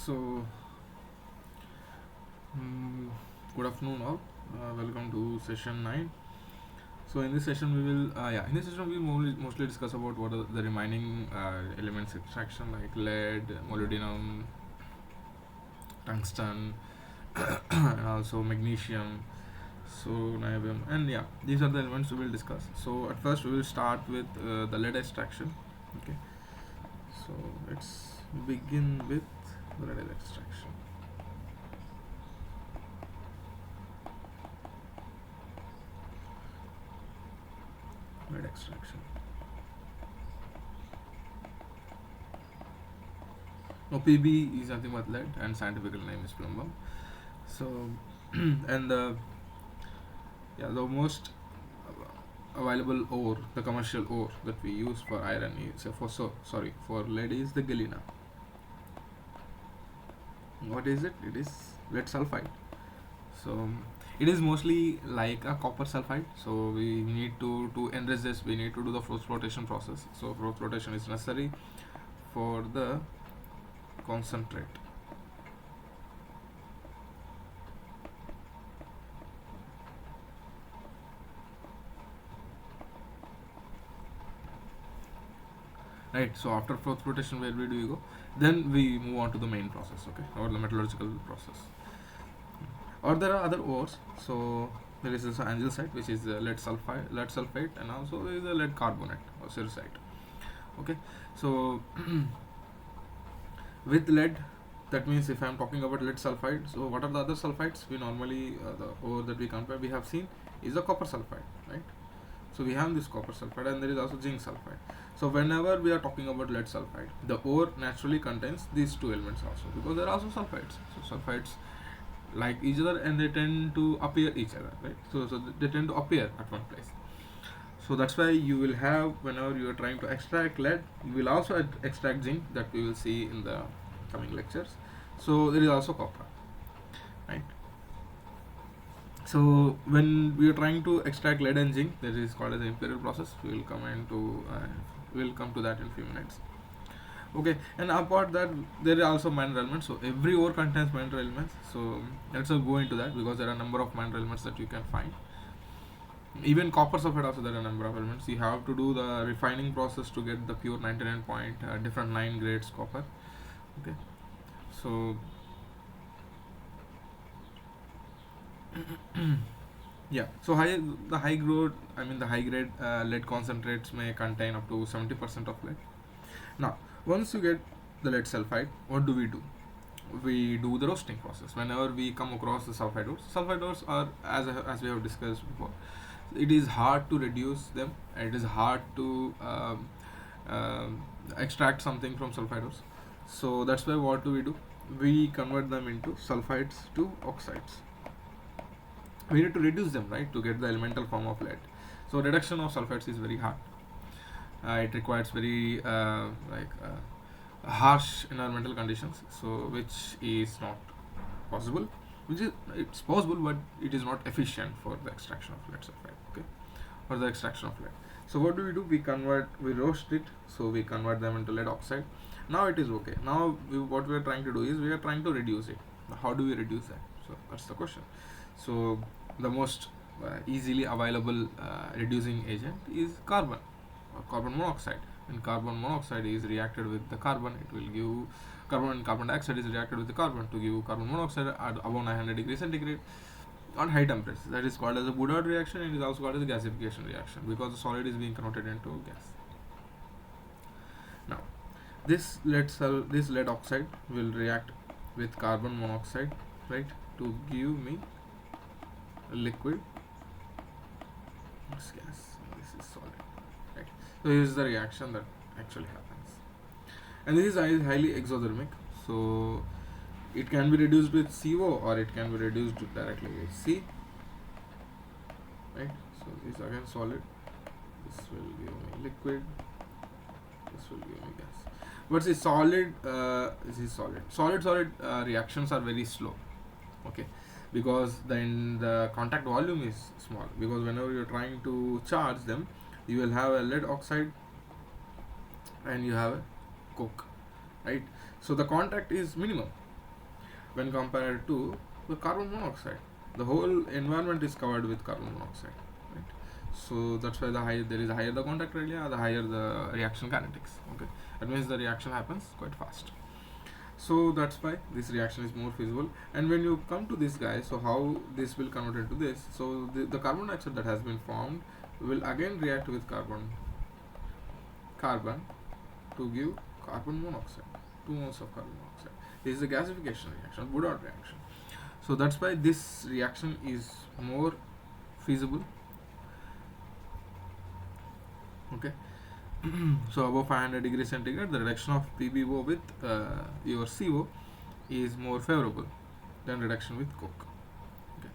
So, good afternoon all. Welcome to session 9. So in this session we will mostly discuss about what are the remaining elements extraction like lead, molybdenum, tungsten, and also magnesium, so niobium, and yeah, these are the elements we will discuss. So at first we will start with the lead extraction. Okay, so let's begin with the lead extraction. Lead extraction. No, PB is nothing but lead, and scientific name is plumbum. So, and the most available ore, the commercial ore that we use for iron is for lead is the galena. What is it? It is lead sulfide. So it is mostly like a copper sulfide. So we need to enrich this. We need to do the force flotation process. So force flotation is necessary for the concentrate. Right. So after force flotation, where do we go? Then we move on to the main process. Okay, or the metallurgical process. Or there are other ores. So there is also andesite, which is lead sulfate, and also there is a lead carbonate or sericite. Okay, so with lead, that means if I am talking about lead sulfide, so what are the other sulfides? We normally the ore that we compare, we have seen is the copper sulfide, right? So we have this copper sulfide, and there is also zinc sulfide. So whenever we are talking about lead sulfide, the ore naturally contains these two elements also, because there are also sulfides. So sulfides like each other, and they tend to appear each other, right? So they tend to appear at one place. So that's why you will have, whenever you are trying to extract lead, you will also extract zinc, that we will see in the coming lectures. So there is also copper, right? So when we are trying to extract lead and zinc, that is called as the imperial process. We will come to that in a few minutes. Okay, and apart that, there are also minor elements. So every ore contains minor elements. So let's go into that, because there are a number of minor elements that you can find. Even copper sulfide also, there are a number of elements. You have to do the refining process to get the pure 99 point different 9 grades copper. Okay, so yeah, so the high grade lead concentrates may contain up to 70% of lead. Now once you get the lead sulfide, what do? We do the roasting process. Whenever we come across the sulfide ores are, as we have discussed before, it is hard to reduce them, and it is hard to extract something from sulfide ores. So that's why what do? We convert them into sulfides to oxides. We need to reduce them, right, to get the elemental form of lead. So reduction of sulfides is very hard. It requires very harsh environmental conditions, so which is not possible. It's possible, but it is not efficient for the extraction of lead sulfide. Okay, for the extraction of lead. So what do? We roast it. So we convert them into lead oxide. Now it is okay. Now what we are trying to do is, we are trying to reduce it. How do we reduce that? So that's the question. So the most easily available reducing agent is carbon, or carbon monoxide. When carbon monoxide is reacted with the carbon, it will give carbon, and carbon dioxide is reacted with the carbon to give carbon monoxide at above 900 degrees centigrade on high temperature. That is called as a Woodward reaction, and it is also called as a gasification reaction, because the solid is being converted into gas. Now this lead oxide will react with carbon monoxide, right, to give me a liquid. This gas, this is solid, right? So this is the reaction that actually happens, and this is highly exothermic. So it can be reduced with CO, or it can be reduced directly with C, right? So this again solid, this will give me liquid, this will give me gas. But see, this is solid reactions are very slow. Okay, because then the contact volume is small, because whenever you're trying to charge them, you will have a lead oxide and you have a coke, right? So the contact is minimum. when compared to the carbon monoxide. The whole environment is covered with carbon monoxide, right? So that's why the higher the contact area, the higher the reaction kinetics. Okay, that means the reaction happens quite fast. So that's why this reaction is more feasible. And when you come to this guy, so how this will convert into this? So the carbon dioxide that has been formed will again react with carbon to give carbon monoxide, 2 moles of carbon monoxide. This is a gasification reaction, Woodard reaction. So that's why this reaction is more feasible. Okay. So above 500 degrees centigrade, the reduction of PbO with your CO is more favorable than reduction with coke. Okay.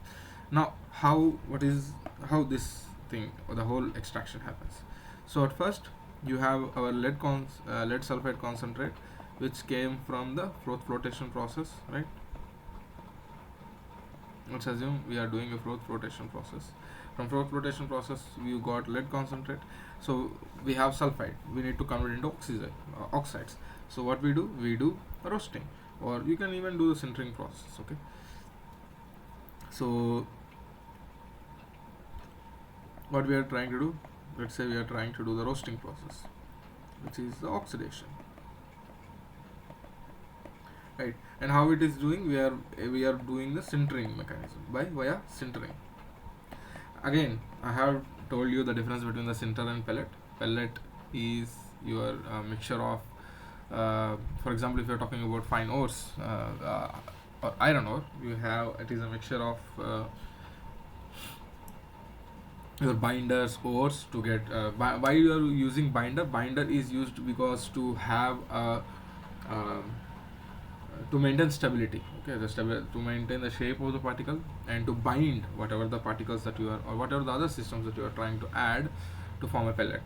Now how this thing or the whole extraction happens? So at first you have our lead sulfide concentrate, which came from the flotation process, right? Let's assume we are doing a flotation process. From flotation process you got lead concentrate, so we have sulfide, we need to convert into oxides. So what we do roasting, or you can even do the sintering process. Okay, so what we are trying to do, let's say we are trying to do the roasting process, which is the oxidation, right? And how it is doing, we are doing the sintering mechanism via sintering. Again, I have told you the difference between the sinter and pellet. Pellet is your mixture of, for example, if you are talking about fine ores or iron ore, it is a mixture of your binders, ores to get. Why you are using binder? Binder is used because to have to maintain stability. Okay, to maintain the shape of the particle and to bind whatever the particles that you are, or whatever the other systems that you are trying to add to form a pellet.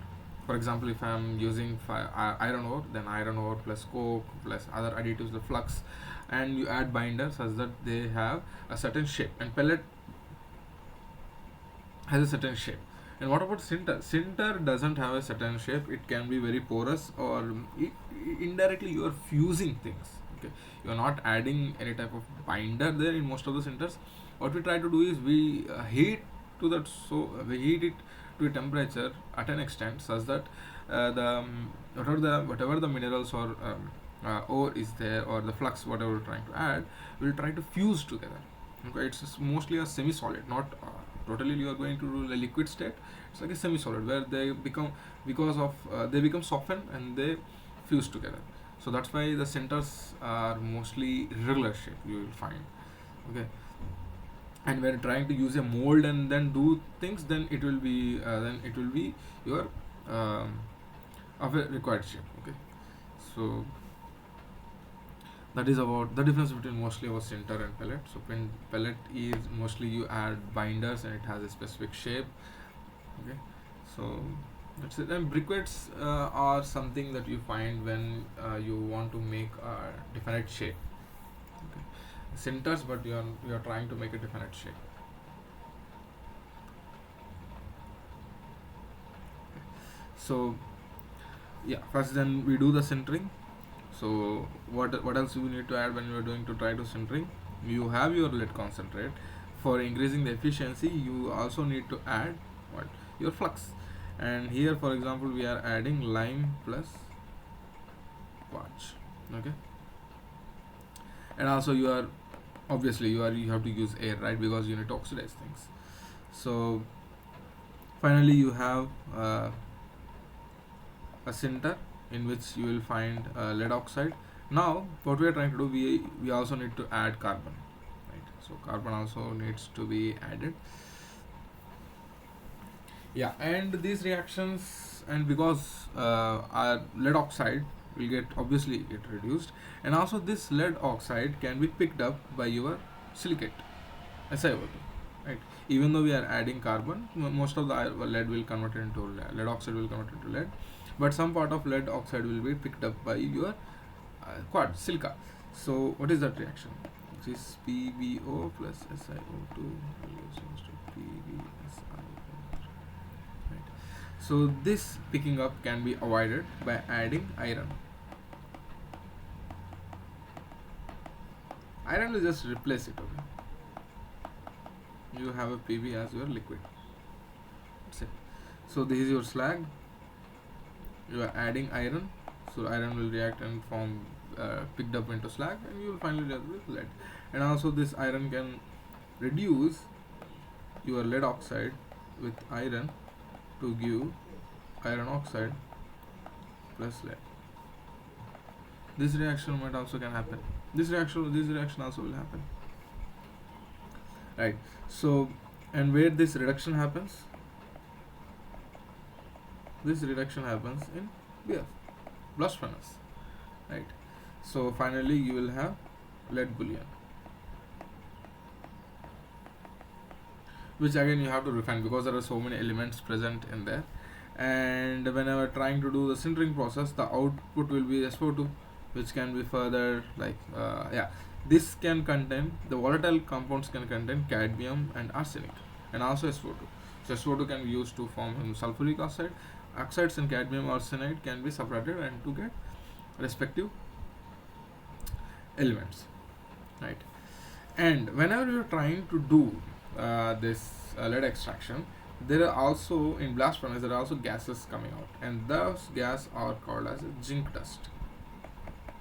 For example, if I am using iron ore, then iron ore plus coke plus other additives, the flux, and you add binders such that they have a certain shape, and pellet has a certain shape. And what about sinter? Sinter doesn't have a certain shape. It can be very porous, or indirectly you are fusing things. Okay, you are not adding any type of binder there in most of the sinters. What we try to do is we heat we heat it to a temperature at an extent such that whatever the minerals or ore is there, or the flux whatever we're trying to add, we'll try to fuse together. Okay, it's mostly a semi-solid, not totally you are going to do a liquid state. It's like a semi-solid where they become, because of they become softened and they fuse together. So that's why the centers are mostly irregular shape, you will find. Okay, and when trying to use a mold and then do things, then it will be your of a required shape. Okay, so that is about the difference between mostly our sinter and pellet. So pellet is mostly you add binders and it has a specific shape. Okay, so that's it. And briquettes are something that you find when you want to make a definite shape. Okay, sinters, but you are trying to make a definite shape. So yeah, first then we do the sintering. So what else you need to add when you are doing to try to sintering? You have your lead concentrate. For increasing the efficiency, you also need to add what, your flux. And here, for example, we are adding lime plus quartz. Okay, and also you are obviously you have to use air, right, because you need to oxidize things. So finally you have a sinter in which you will find lead oxide. Now what we are trying to do, we also need to add carbon, right? So carbon also needs to be added. Yeah, and these reactions, and because our lead oxide will get reduced, and also this lead oxide can be picked up by your silicate SiO2, right? Even though we are adding carbon, most of the lead will convert into lead oxide will convert into lead, but some part of lead oxide will be picked up by your quartz silica. So what is that reaction? Which is PbO plus SiO2 reduces to PbSiO. Right. So this picking up can be avoided by adding iron. iron will just replace it. Okay, you have a PB as your liquid. That's it. So this is your slag. You are adding iron, so iron will react and form picked up into slag, and you will finally react with lead. And also this iron can reduce your lead oxide with iron to give iron oxide plus lead. This reaction might also can happen. This reaction also will happen. Right. So, and where this reduction happens? This reduction happens in BF, blast furnace. Right. So finally you will have lead bullion, which again you have to refine because there are so many elements present in there. And whenever trying to do the sintering process, the output will be SO2, which can be further like this can contain the volatile compounds, can contain cadmium and arsenic, and also SO2. So SO2 can be used to form sulfuric oxide. Oxides and cadmium arsenide can be separated and to get respective elements, right? And whenever you are trying to do this lead extraction, there are also in blast furnace there are also gases coming out, and those gas are called as zinc dust.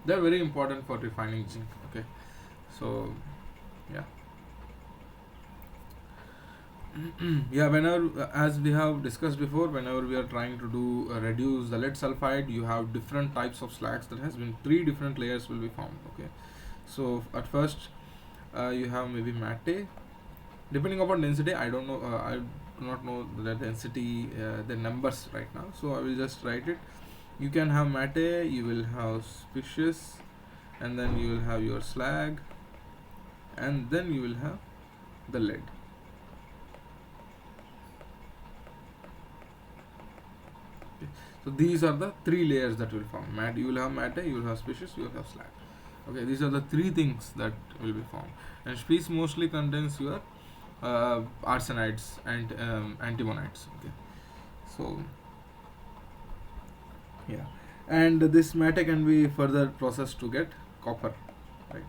They are very important for refining zinc. Okay, so yeah. Whenever, as we have discussed before, whenever we are trying to do reduce the lead sulfide, you have different types of slags. There has been 3 different layers will be formed. Okay, so at first you have maybe matte. Depending upon density, I don't know. I do not know the density, the numbers right now. So I will just write it. You can have matte. You will have species, and then you will have your slag, and then you will have the lead. So these are the 3 layers that will form. You will have matte, you will have species, you will have slag. Okay, these are the 3 things that will be formed. And species mostly contains your arsenides and antimonites. Okay, so yeah, and this matte can be further processed to get copper. Right,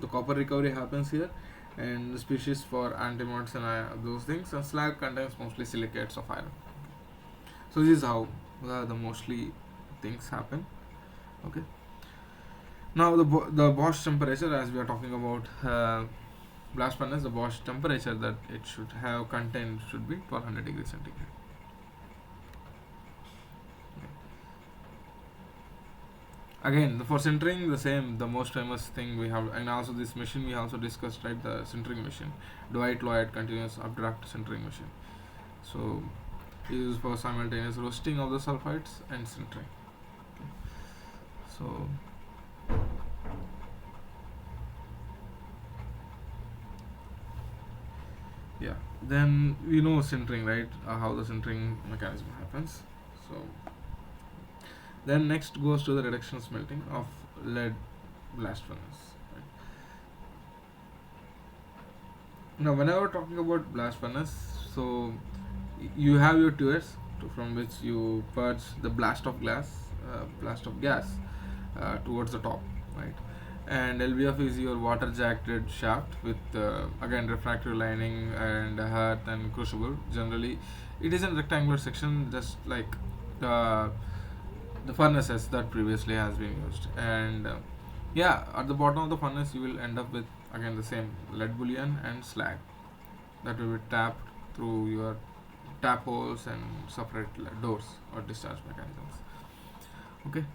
the copper recovery happens here, and the species for antimonites and those things. And slag contains mostly silicates of iron. So this is how the mostly things happen. Okay. Now the Bosch temperature, as we are talking about blast furnace, the Bosch temperature that it should have contained should be 1200 degrees centigrade. Again, for sintering, the same, the most famous thing we have, and also this machine we also discussed, right? The sintering machine, Dwight-Lloyd continuous updraft sintering machine. So used for simultaneous roasting of the sulfides and sintering. Okay. So yeah, then we know sintering, right? How the sintering mechanism happens. So then next goes to the reduction smelting of lead blast furnace. Right? Now, whenever talking about blast furnace, so you have your tubes from which you purge the blast of gas towards the top, right? And LBF is your water jacketed shaft with again refractory lining and hearth and crucible. Generally, it is a rectangular section, just like the furnaces that previously has been used. And at the bottom of the furnace, you will end up with again the same lead bullion and slag that will be tapped through your tap holes and separate doors or discharge mechanisms. Okay.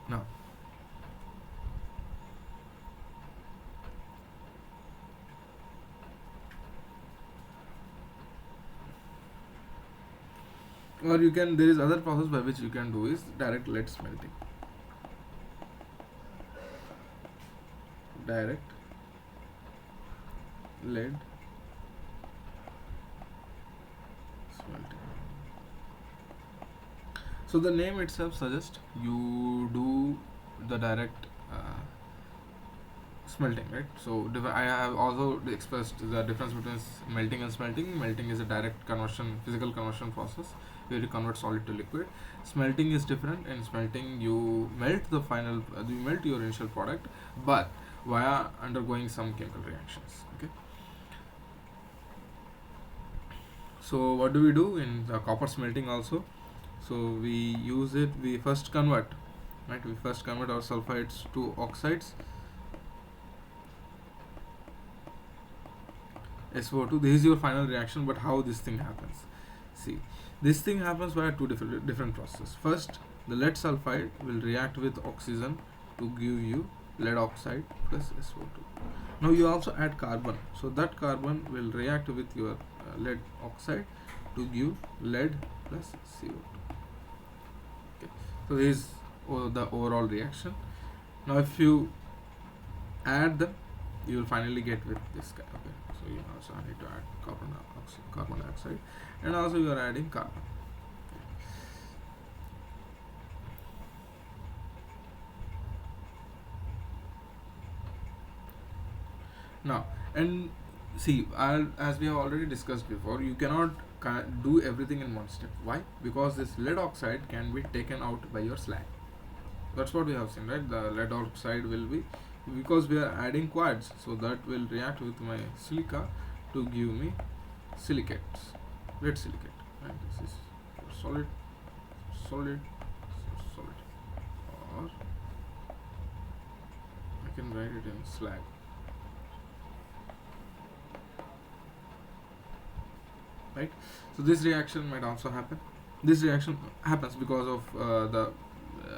Now, or you can, there is other process by which you can do is direct lead smelting. Direct lead smelting. So the name itself suggests you do the direct smelting, right? So I have also expressed the difference between melting and smelting. Melting is a direct conversion, physical conversion process, where you convert solid to liquid. Smelting is different. In smelting, you melt the final, you melt your initial product, but via undergoing some chemical reactions. Okay. So what do we do in the copper smelting also? So we use it. We first convert, right? We first convert our sulfides to oxides, SO2. This is your final reaction, but how this thing happens? See, this thing happens via two different processes. First, the lead sulfide will react with oxygen to give you lead oxide plus SO2. Now you also add carbon, so that carbon will react with your lead oxide to give lead plus CO2. Okay, so this is the overall reaction. Now if you add them, you will finally get with this guy. Okay, so you also need to add carbon dioxide, and also you are adding carbon. Now, and see, as we have already discussed before, you cannot do everything in one step. Why? Because this lead oxide can be taken out by your slag. That's what we have seen, right? The lead oxide will be, because we are adding quartz, so that will react with my silica to give me silicates, lead silicate. Right? This is solid, solid, solid, or I can write it in slag. Right, so this reaction might also happen. This reaction happens because of the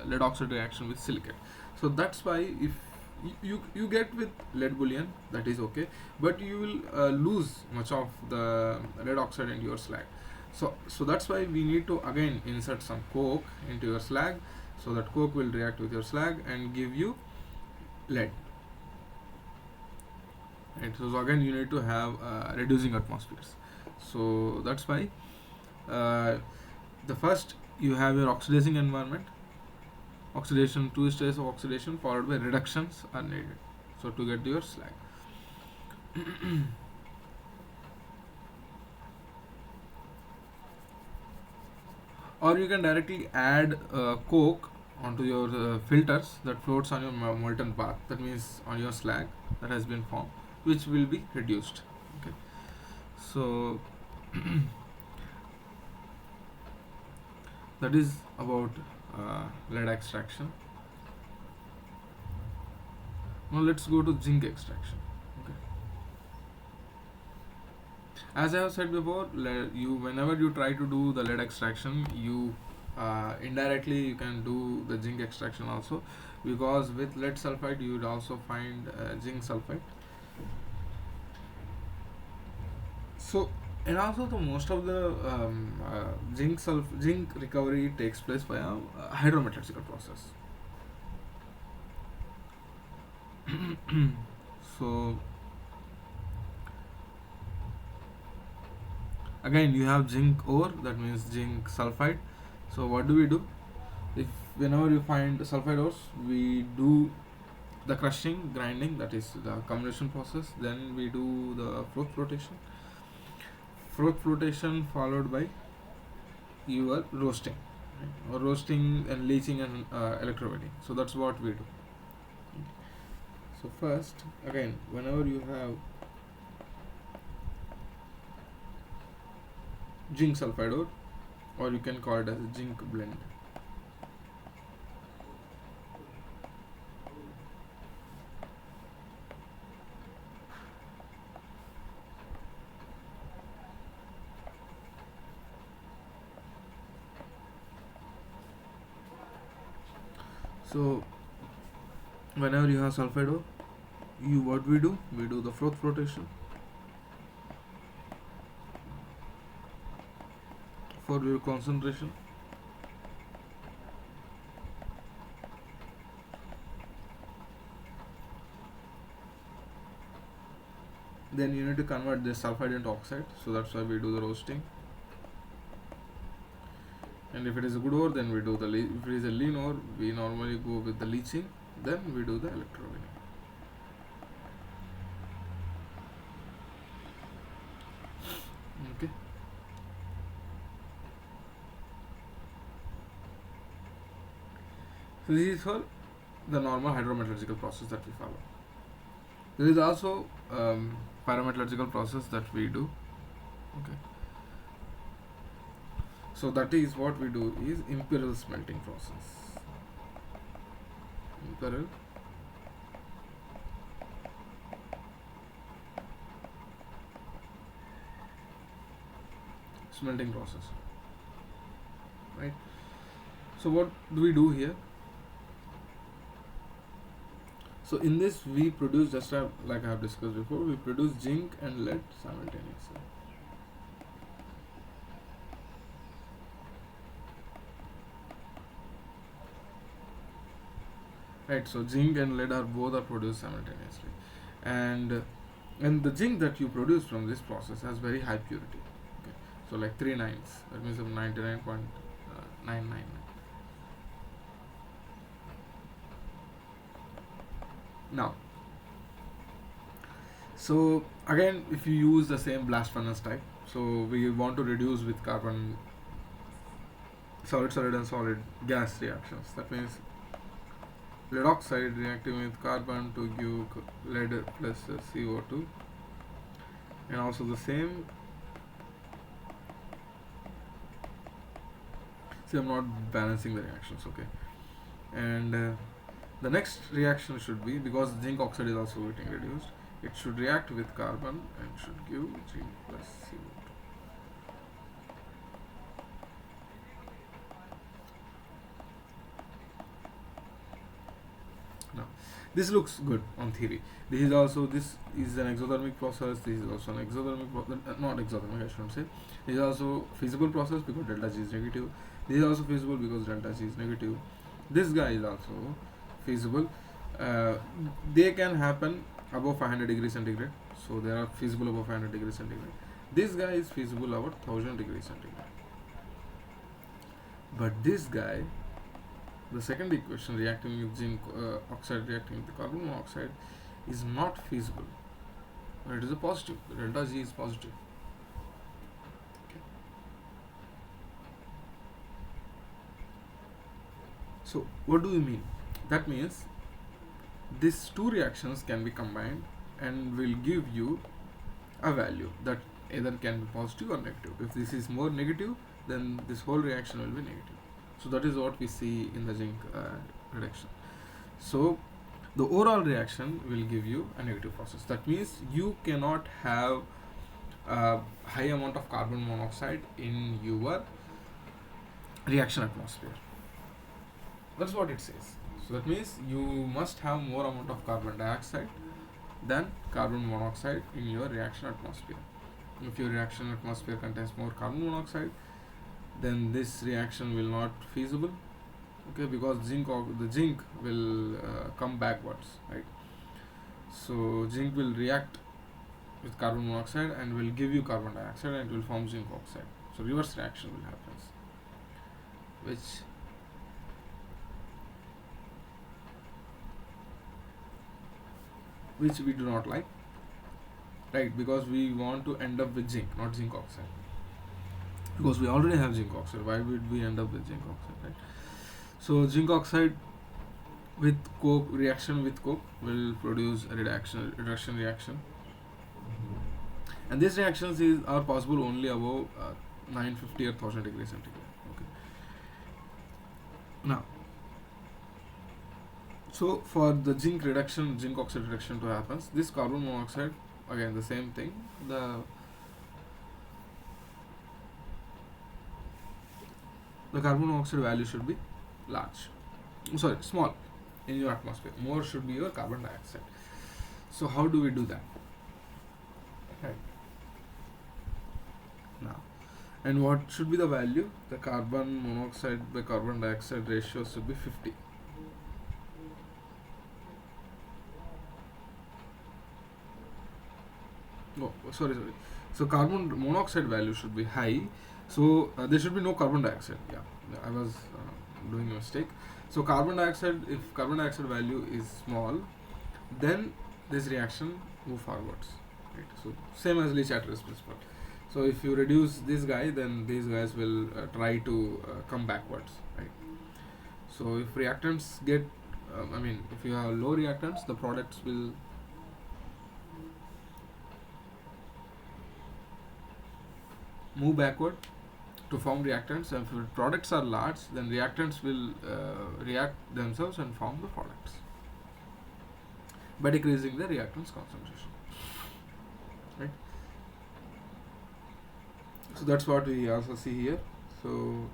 lead oxide reaction with silicate. So that's why if you get with lead bullion, that is okay, but you will lose much of the lead oxide into your slag. So that's why we need to again insert some coke into your slag, so that coke will react with your slag and give you lead. Right, so again you need to have reducing atmospheres. So that's why the first you have your oxidizing environment, oxidation, 2 stages of oxidation followed by reductions are needed, so to get your slag. Or you can directly add coke onto your filters that floats on your molten bath, that means on your slag that has been formed, which will be reduced. Okay, so that is about lead extraction. Now let's go to zinc extraction. Okay, as I have said before, you whenever you try to do the lead extraction, you indirectly you can do the zinc extraction also, because with lead sulfide you would also find zinc sulfide. So, and also the most of the zinc recovery takes place via hydrometallurgical process. So again you have zinc ore, that means zinc sulfide. So what do we do? If whenever you find sulfide ores, we do the crushing, grinding, that is the comminution process. Then we do the froth flotation followed by your roasting, right? Or roasting and leaching and electrowetting. So that's what we do. So first, again, whenever you have zinc sulfide ore, or you can call it as a zinc blend. So whenever you have sulfide ore, what we do the froth flotation for your concentration. Then you need to convert this sulfide into oxide, so that's why we do the roasting. And if it is a good ore, then we do the if it is a lean ore, we normally go with the leaching. Then we do the electrowinning. Okay. So this is for the normal hydrometallurgical process that we follow. There is also pyrometallurgical process that we do. Okay. So that is what we do is imperial smelting process. Imperial smelting process. Right. So what do we do here? So in this we produce, just like I have discussed before, we produce zinc and lead simultaneously. Right, so zinc and lead are both are produced simultaneously, and the zinc that you produce from this process has very high purity. Okay, so like 3 nines, that means of 99.999. Now, so again, if you use the same blast furnace type, so we want to reduce with carbon, solid and solid gas reactions. That means lead oxide reacting with carbon to give lead plus CO2, and also the same. See, I'm not balancing the reactions, okay? And the next reaction should be, because zinc oxide is also getting reduced, it should react with carbon and should give zinc plus CO2. Now, this looks good on theory. This is an exothermic process. This is also an exothermic process, not exothermic, I shouldn't say. This is also feasible process because delta G is negative. This is also feasible because delta G is negative. This guy is also feasible. They can happen above 500 degrees centigrade. So they are feasible above 500 degrees centigrade. This guy is feasible about 1000 degrees centigrade. But this guy, the second equation, reacting with zinc oxide reacting with carbon monoxide, is not feasible. But it is a positive. The delta G is positive. Okay. So what do we mean? That means these two reactions can be combined and will give you a value that either can be positive or negative. If this is more negative, then this whole reaction will be negative. So that is what we see in the zinc reduction. So the overall reaction will give you a negative process. That means you cannot have a high amount of carbon monoxide in your reaction atmosphere. That's what it says. So that means you must have more amount of carbon dioxide than carbon monoxide in your reaction atmosphere. If your reaction atmosphere contains more carbon monoxide, then this reaction will not feasible, okay, because the zinc will come backwards, right? So zinc will react with carbon monoxide and will give you carbon dioxide and will form zinc oxide. So reverse reaction will happen, which we do not like, right? Because we want to end up with zinc, not zinc oxide. Because we already have zinc oxide, why would we end up with zinc oxide, right? So zinc oxide with coke, reaction with coke, will produce a reduction reaction, and these reactions are possible only above 950 or 1000 degrees centigrade. Okay. Now, so for the zinc oxide reduction to happen, this carbon monoxide, again the same thing, the carbon monoxide value should be small in your atmosphere. More should be your carbon dioxide. So how do we do that? Right. Now, and what should be the value? The carbon monoxide by carbon dioxide ratio should be 50. Sorry. So carbon monoxide value should be high. So there should be no carbon dioxide. Yeah, I was doing a mistake. So if carbon dioxide value is small, then this reaction move forwards. Right. So same as Le-Chatter's principle. So if you reduce this guy, then these guys will try to come backwards. Right. So if reactants get, if you have low reactants, the products will move backward to form reactants, and if products are large, then reactants will react themselves and form the products by decreasing the reactants concentration. Right. So that's what we also see here. So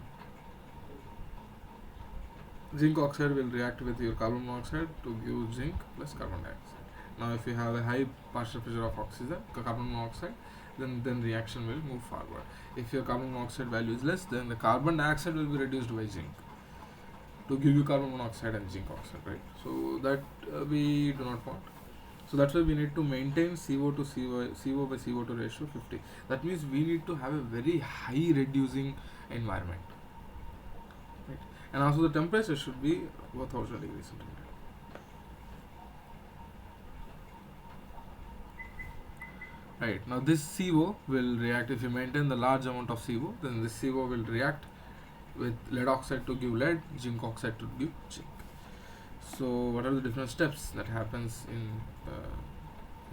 zinc oxide will react with your carbon monoxide to give zinc plus carbon dioxide. Now, if you have a high partial pressure of oxygen, carbon monoxide, then reaction will move forward. If your carbon monoxide value is less, then the carbon dioxide will be reduced by zinc to give you carbon monoxide and zinc oxide, right? So that we do not want. So that's why we need to maintain CO to CO by CO2 ratio 50. That means we need to have a very high reducing environment, right? And also the temperature should be 1000 degrees centigrade. Right, now this CO will react. If you maintain the large amount of CO, then this CO will react with lead oxide to give lead, zinc oxide to give zinc. So what are the different steps that happens in the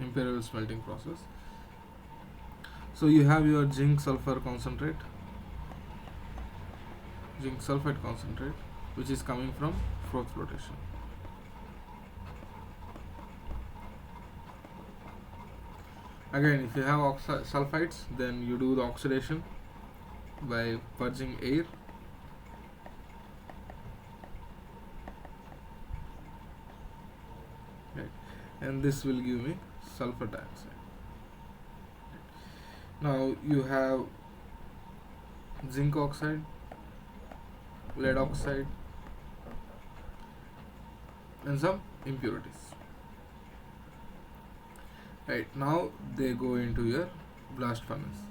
imperial smelting process? So you have your zinc sulfur concentrate, zinc sulfide concentrate, which is coming from Froth flotation. Again, if you have sulfides, then you do the oxidation by purging air. Right. And this will give me sulfur dioxide. Now you have zinc oxide, lead oxide, and some impurities. Right, now they go into your blast furnace.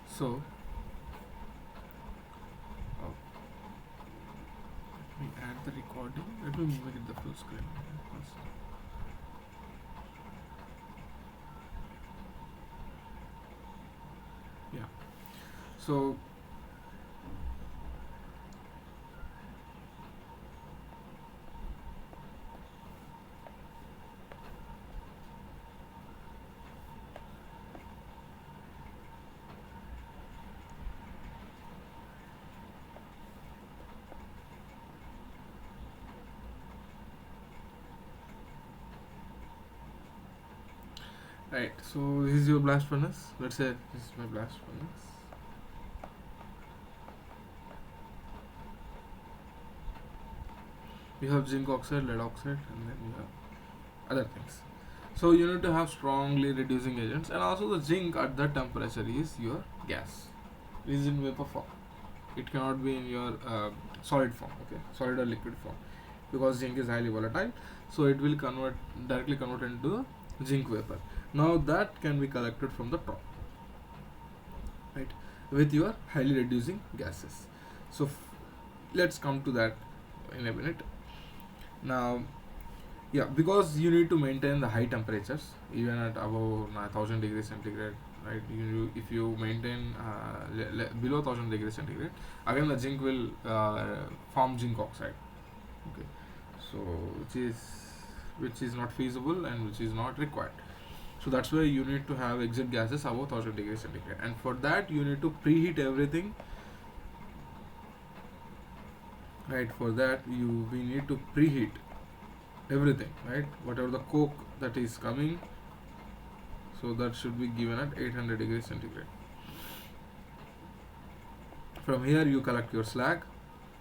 So let me add the recording. Let me make it the full screen first. Yeah. So right, so this is your blast furnace. Let's say this is my blast furnace. You have zinc oxide, lead oxide, and then you have other things. So you need to have strongly reducing agents, and also the zinc at that temperature is your gas. It is in vapor form. It cannot be in your solid form, okay, solid or liquid form, because zinc is highly volatile. So it will directly convert into the zinc vapor. Now that can be collected from the top, right, with your highly reducing gases. So let's come to that in a minute. Now, yeah, because you need to maintain the high temperatures even at above 1000 degrees centigrade, right? If you maintain below 1000 degrees centigrade, again the zinc will form zinc oxide, okay, so which is not feasible and which is not required. So that's why you need to have exit gases above 1000 degrees centigrade, and for that you need to preheat everything, right? For that we need to preheat everything, right? Whatever the coke that is coming, so that should be given at 800 degrees centigrade. From here you collect your slag,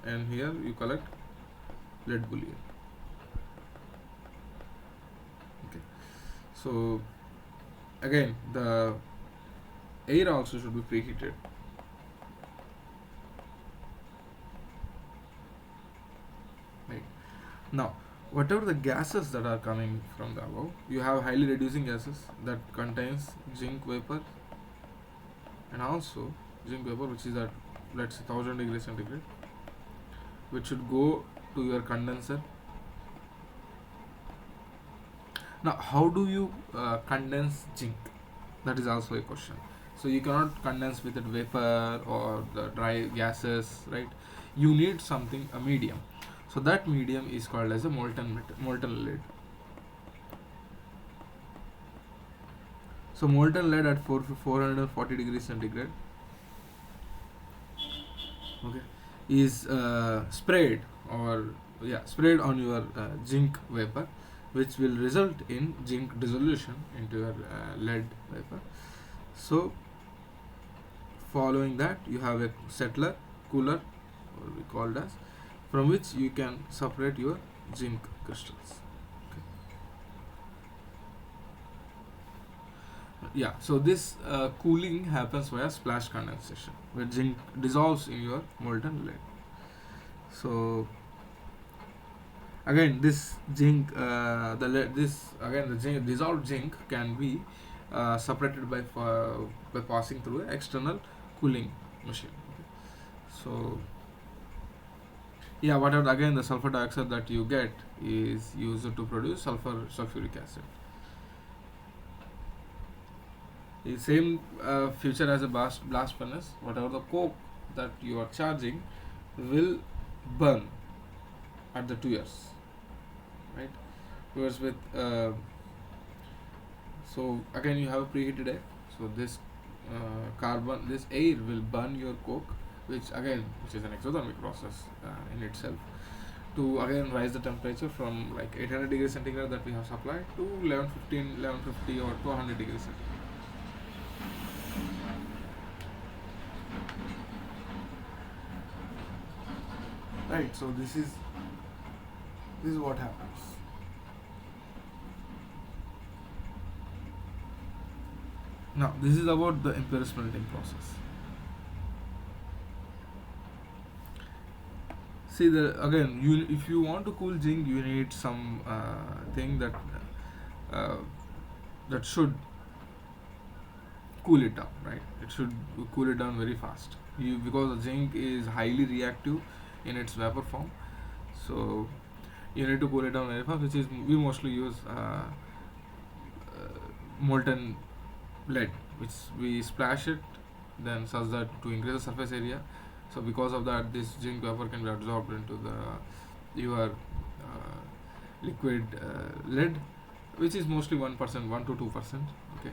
and here you collect lead bullion. Okay, so again the air also should be preheated. Right. Now whatever the gases that are coming from the above, you have highly reducing gases that contains zinc vapor, and also zinc vapor which is at, let's say, 1000 degrees centigrade, which should go to your condenser. Now, how do you condense zinc? That is also a question. So you cannot condense with it vapor or the dry gases, right? You need something, a medium. So that medium is called as a molten lead. So molten lead at 440 degrees centigrade, okay, is sprayed on your zinc vapor, which will result in zinc dissolution into your lead vapor. So following that, you have a settler, cooler, or we called as, from which you can separate your zinc crystals. Yeah, so this cooling happens via splash condensation, where zinc dissolves in your molten lead. So again, this zinc, the zinc, dissolved zinc can be separated by passing through an external cooling machine. So yeah, whatever, again, the sulfur dioxide that you get is used to produce sulfuric acid. The same feature as a blast furnace. Whatever the coke that you are charging will burn at the tuyeres, right? Whereas with so again, you have a preheated air. So this this air will burn your coke, which is an exothermic process in itself, to again rise the temperature from like 800 degrees centigrade that we have supplied to 1150 or 200 degrees centigrade. Right, so this is what happens. Now this is about the impure smelting process. See, if you want to cool zinc, you need some thing uh, that should cool it down, right? It should cool it down very fast. Because the zinc is highly reactive in its vapor form, so you need to cool it down very fast. Which is, we mostly use molten lead, which we splash it, then such that to increase the surface area. So because of that, this zinc vapor can be absorbed into your liquid lead, which is mostly 1%, 1 to 2%. Okay,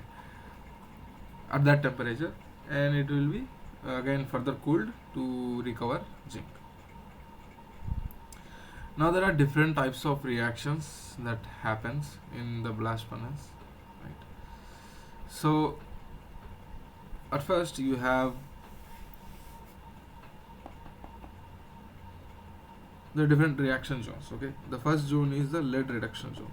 at that temperature, and it will be again further cooled to recover zinc. Now there are different types of reactions that happens in the blast furnace, right? So at first you have the different reaction zones. Okay, the first zone is the lead reduction zone,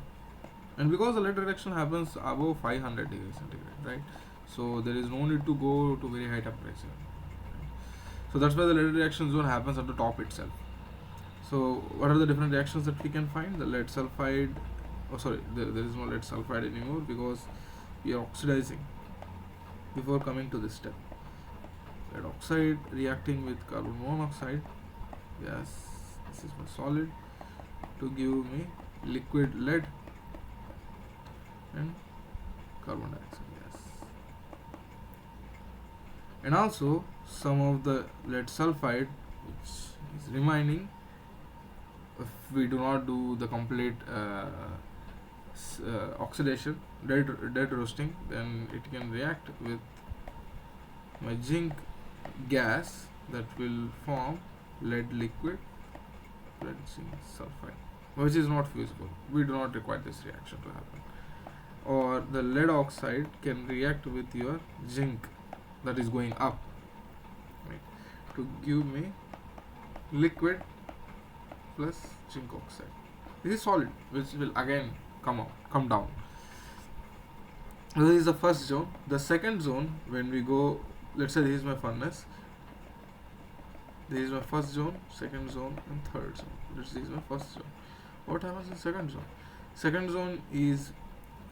and because the lead reduction happens above 500 degrees centigrade, right? So there is no need to go to very high temperature, right? So that's why the lead reaction zone happens at the top itself. So what are the different reactions that we can find? The lead sulfide, there is no lead sulfide anymore because we are oxidizing before coming to this step. Lead oxide reacting with carbon monoxide, yes, this is my solid, to give me liquid lead and carbon dioxide, yes. And also some of the lead sulfide which is remaining, if we do not do the complete oxidation, dead roasting, then it can react with my zinc gas that will form lead liquid, lead zinc sulfide, which is not fusible. We do not require this reaction to happen. Or the lead oxide can react with your zinc that is going up, right, to give me liquid plus zinc oxide. This is solid, which will again come down. So this is the first zone. The second zone, when we go, let's say this is my furnace, this is my first zone, second zone, and third zone. This is my first zone. What happens in second zone? Second zone is,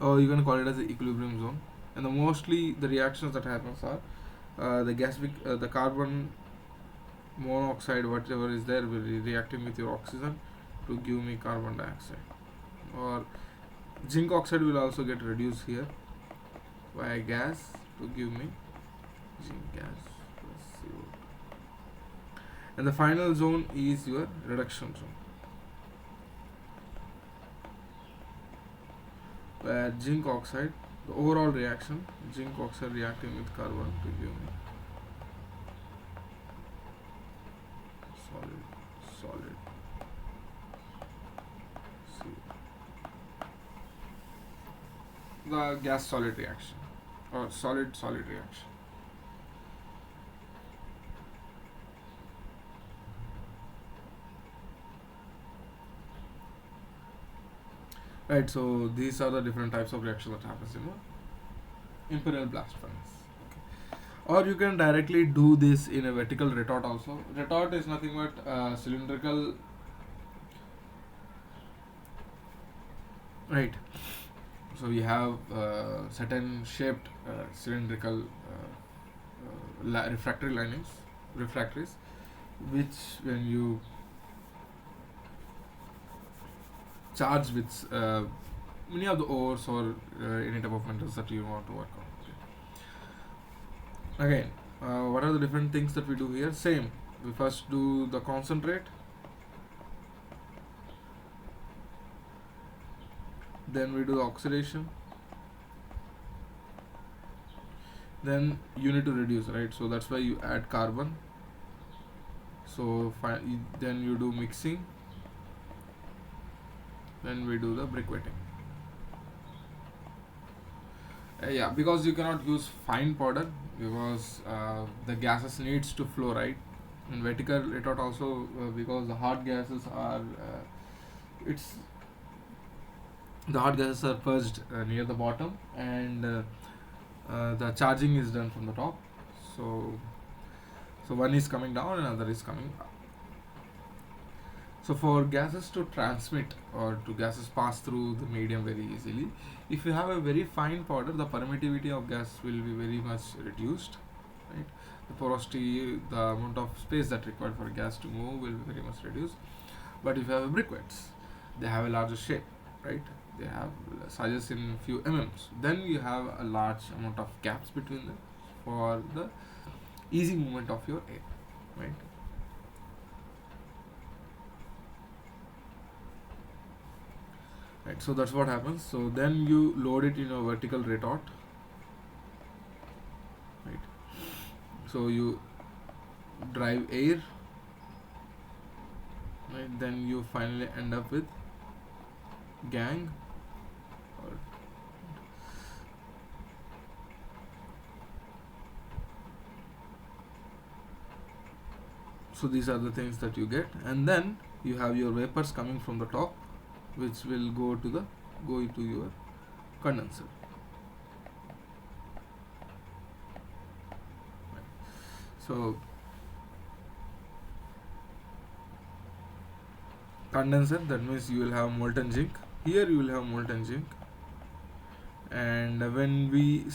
or you can call it as the equilibrium zone, and mostly the reactions that happens are the carbon monoxide, whatever is there, will be reacting with your oxygen to give me carbon dioxide. Or zinc oxide will also get reduced here by gas to give me zinc gas plus CO2. And the final zone is your reduction zone, where zinc oxide, the overall reaction, zinc oxide reacting with carbon to give me solid CO. The gas solid reaction or solid reaction. Right, so these are the different types of reaction that happens in the imperial blast furnace. Okay. Or you can directly do this in a vertical retort also. Retort is nothing but cylindrical, right? So we have certain shaped cylindrical refractories, which when you charge with many of the ores or any type of metals that you want to work on. Okay. Again, what are the different things that we do here? Same. We first do the concentrate, then we do the oxidation, then you need to reduce, right? So that's why you add carbon. So then you do mixing, then we do the briquetting. Yeah, because you cannot use fine powder because the gases needs to flow, right? In vertical retort also, because the hot gases are the hot gases are purged near the bottom, and the charging is done from the top. So one is coming down and another is coming up. So for gases to transmit or to gases pass through the medium very easily, if you have a very fine powder, the permittivity of gas will be very much reduced, right? The porosity, the amount of space that required for gas to move will be very much reduced. But if you have briquettes, they have a larger shape, right? They have sizes in few mm. Then you have a large amount of gaps between them for the easy movement of your air, right? Right, so that's what happens. So then you load it in a vertical retort, right? So you drive air, right? Then you finally end up with gang. So these are the things that you get, and then you have your vapors coming from the top, which will go to your condenser. So condenser, that means you will have molten zinc. Here you will have molten zinc, and when we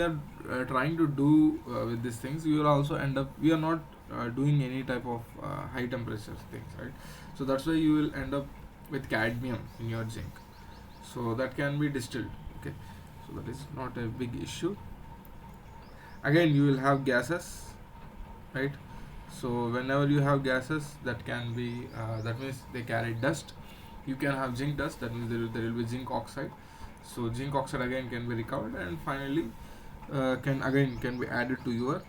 are trying to do with these things, we will also end up, we are not doing any type of high temperature things, right? So that's why you will end up with cadmium in your zinc, so that can be distilled. Okay, so that is not a big issue. Again, you will have gases, right? So whenever you have gases, that can be that means they carry dust. You can have zinc dust, that means there will be zinc oxide. So zinc oxide again can be recovered, and finally can be added to your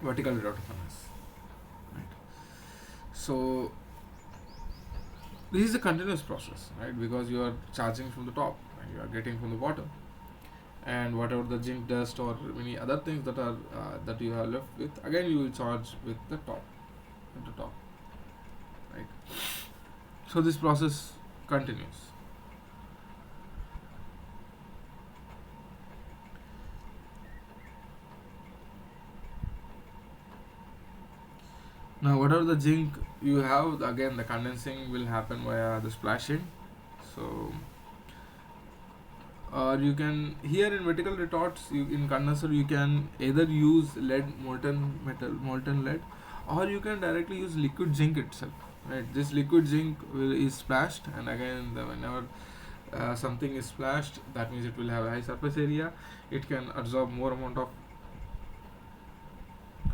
vertical retort furnace, right? So this is a continuous process, right? Because you are charging from the top and you are getting from the bottom, and whatever the zinc dust or many other things that are that you are left with, again you will charge with the top, right? So this process continues. Now whatever the zinc you have, again the condensing will happen via the splashing. So or you can, here in vertical retorts, in condenser you can either use lead, molten lead, or you can directly use liquid zinc itself, right? This liquid zinc is splashed, and again whenever something is splashed, that means it will have a high surface area, it can absorb more amount of,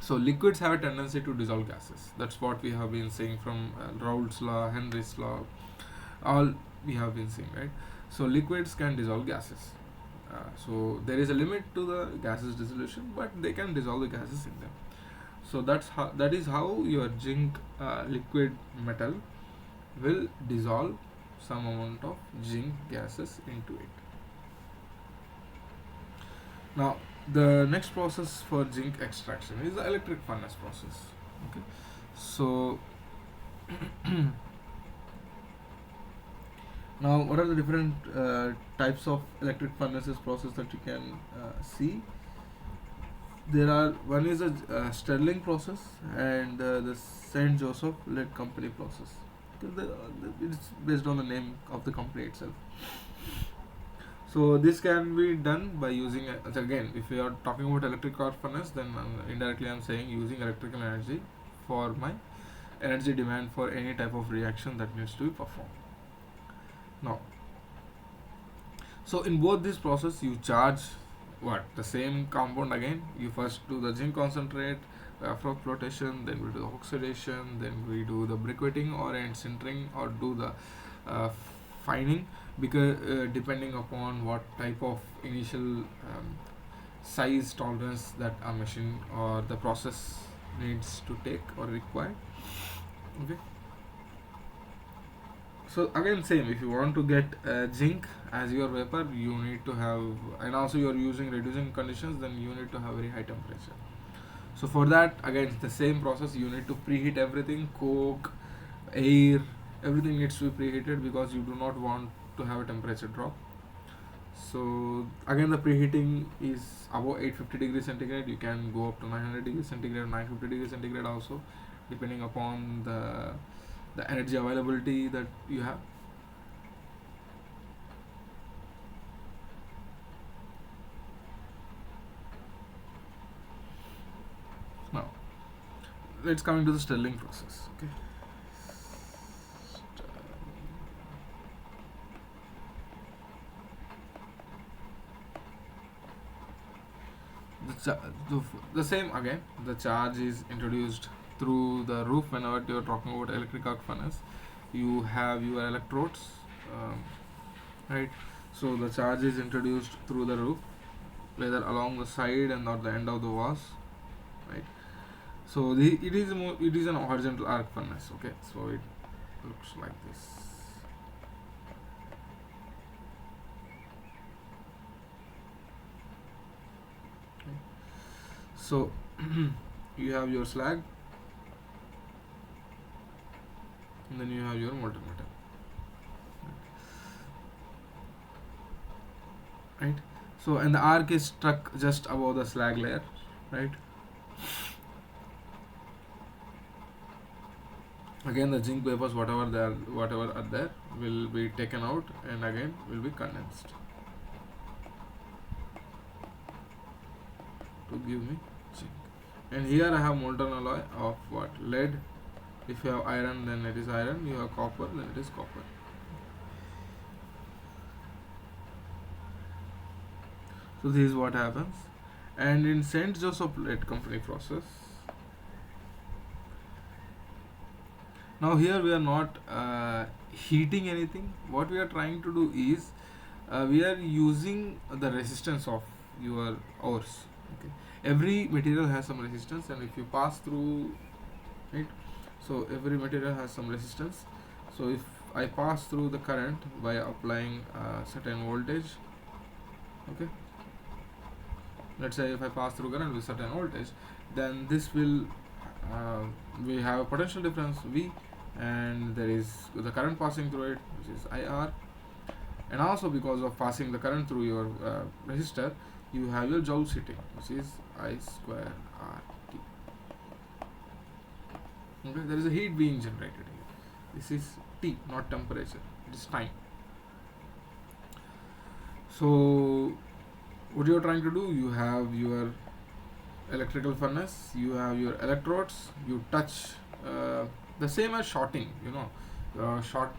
so liquids have a tendency to dissolve gases. That's what we have been saying from Raoult's law, Henry's law, all we have been seeing, right? So liquids can dissolve gases. So there is a limit to the gases dissolution, but they can dissolve the gases in them. So that is how your zinc liquid metal will dissolve some amount of zinc gases into it. Now the next process for zinc extraction is the electric furnace process. Okay, so now what are the different types of electric furnaces process that you can see? There are, one is a Sterling process, and the Saint Joseph Lead Company process. It's based on the name of the company itself. So this can be done by using again, if we are talking about electric arc furnace, then indirectly I'm saying using electrical energy for my energy demand for any type of reaction that needs to be performed. Now, so in both this process you charge what, the same compound again. You first do the zinc concentrate after flotation, then we do the oxidation, then we do the briquetting or sintering, or do the fining, because depending upon what type of initial size tolerance that a machine or the process needs to take or require. Okay, so again same, if you want to get zinc as your vapor, you need to have, and also you are using reducing conditions, then you need to have very high temperature. So for that, again the same process, you need to preheat everything, coke, air, everything needs to be preheated, because you do not want to have a temperature drop. So again the preheating is above 850 degrees centigrade. You can go up to 900 degrees centigrade, 950 degrees centigrade also, depending upon the energy availability that you have. Now let's come into the Sterling process. Okay, the same again, the charge is introduced through the roof. Whenever you are talking about electric arc furnace, you have your electrodes, right? So the charge is introduced through the roof, whether along the side and or the end of the walls, right? So it is an horizontal arc furnace. Okay, so it looks like this. Okay. So you have your slag, and then you have your molten metal, right? So, and the arc is struck just above the slag layer, right? Again the zinc vapors, whatever are there, will be taken out and again will be condensed to give me zinc. And here I have molten alloy of what, lead. If you have iron, then it is iron. You have copper, then it is copper. So this is what happens. And in Saint Joseph Lead Company process, now here we are not heating anything. What we are trying to do is we are using the resistance of your ores. Okay, every material has some resistance, and if you pass through it, so every material has some resistance. So if I pass through the current by applying certain voltage, okay, let's say if I pass through current with certain voltage, then this will we have a potential difference V, and there is the current passing through it, which is IR, and also because of passing the current through your resistor, you have your Joule heating, which is I square RT. Okay, there is a heat being generated here. This is T, not temperature, it is time. So what you're trying to do, you have your electrical furnace, you have your electrodes, you touch the same as shorting, short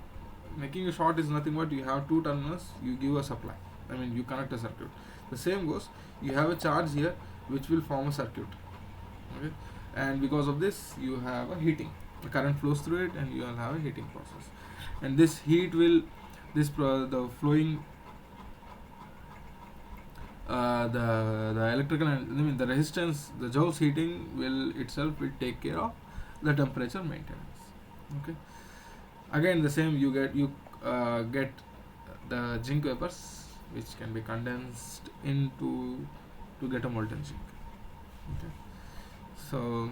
making a short is nothing but you have two terminals, you give a supply, I mean you connect a circuit. The same goes, you have a charge here which will form a circuit, okay, and because of this you have a heating, the current flows through it and you will have a heating process, and this heat will the flowing the electrical and I mean the resistance, the joules heating will take care of the temperature maintenance. Okay. Again the same, you get the zinc vapors which can be condensed into to get a molten zinc. Okay. So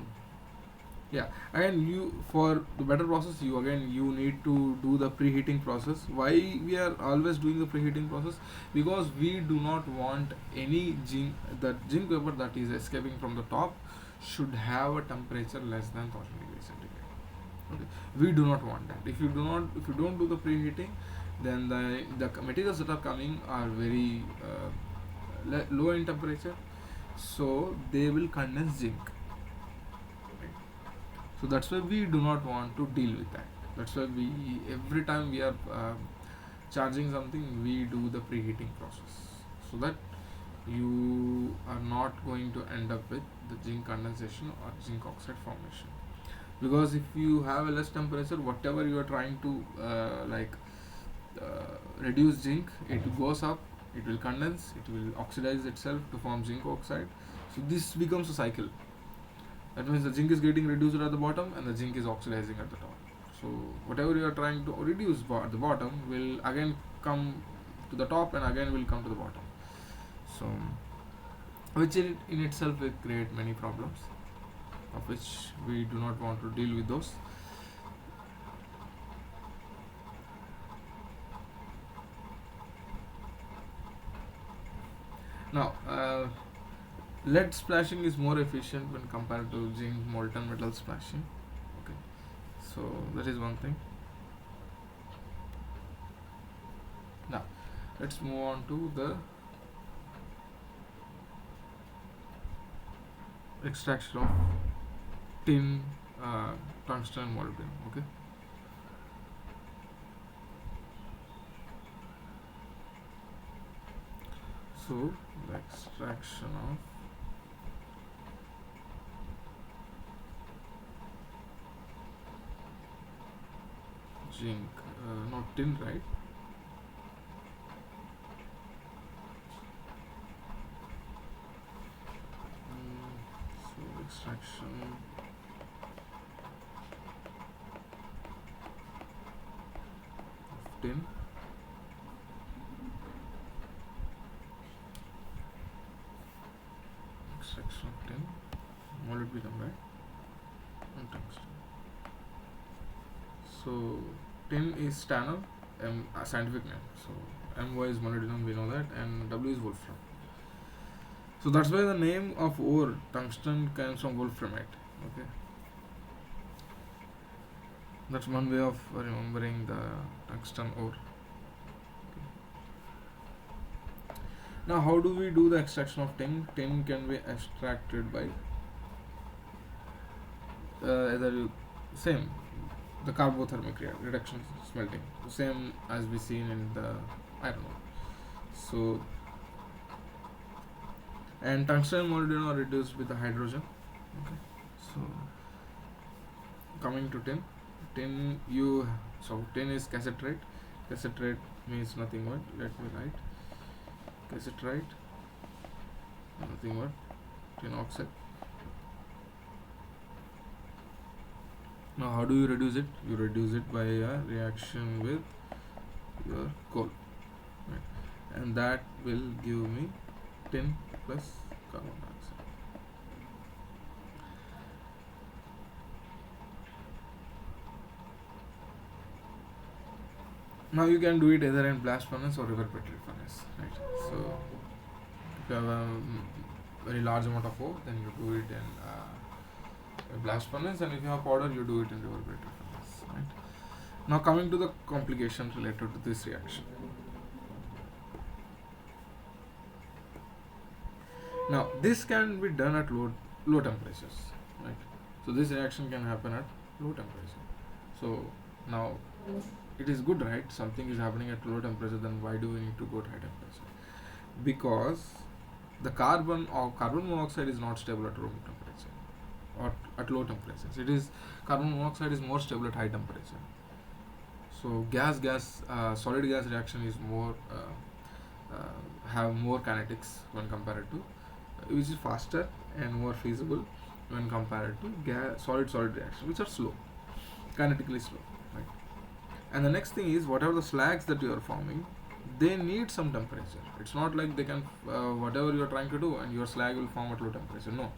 yeah, again you for the better process you need to do the preheating process. Why we are always doing the preheating process? Because we do not want any zinc vapor that is escaping from the top should have a temperature less than 1000 degrees centigrade. Okay, we do not want that. If you don't do the preheating, then the materials that are coming are very low in temperature, so they will condense zinc. So that's why we do not want to deal with that. That's why we every time we are charging something, we do the preheating process, so that you are not going to end up with the zinc condensation or zinc oxide formation. Because if you have a less temperature, whatever you are trying to reduce zinc, it goes up, it will condense, it will oxidize itself to form zinc oxide. So this becomes a cycle. That means the zinc is getting reduced at the bottom and the zinc is oxidizing at the top. So whatever you are trying to reduce at the bottom will again come to the top and again will come to the bottom. So which in itself will create many problems, of which we do not want to deal with those. Now lead splashing is more efficient when compared to zinc molten metal splashing. Okay, so that is one thing. Now let's move on to the extraction of tin, tungsten and molybdenum. Okay, so the extraction of zinc, not tin, right? So extraction of tin. Extraction of tin, molybdenum, right? And tungsten. So tin is tanner, a scientific name. So My is molybdenum, we know that, and W is wolfram. So that's why the name of ore tungsten comes from wolframite. Okay, that's one way of remembering the tungsten ore. Okay. Now, how do we do the extraction of tin? Tin can be extracted by same the carbothermic reduction smelting, the same as we seen in the iron ore. So and tungsten and molybdenum are reduced with the hydrogen. Okay, so coming to tin tin is cassiterite. Cassiterite means nothing but, let me write, cassiterite, nothing but tin oxide. Now how do you reduce it? You reduce it by a reaction with your coal, right? And that will give me tin plus carbon dioxide. Now you can do it either in blast furnace or reverberatory furnace, right? So if you have a very large amount of ore, then you do it in a blast furnace, and if you have powder, you do it in reverberatory furnace, right? Now coming to the complications related to this reaction. Now this can be done at low temperatures, right? So this reaction can happen at low temperature. So now it is good, right? Something is happening at low temperature, then why do we need to go to high temperature? Because the carbon monoxide is not stable at room temperature or at low temperatures. It is carbon monoxide is more stable at high temperature. So solid gas reaction is more have more kinetics when compared to, which is faster and more feasible when compared to solid reaction, which are slow, kinetically slow, right? And the next thing is, whatever the slags that you are forming, they need some temperature. It's not like they can whatever you are trying to do and your slag will form at low temperature. No,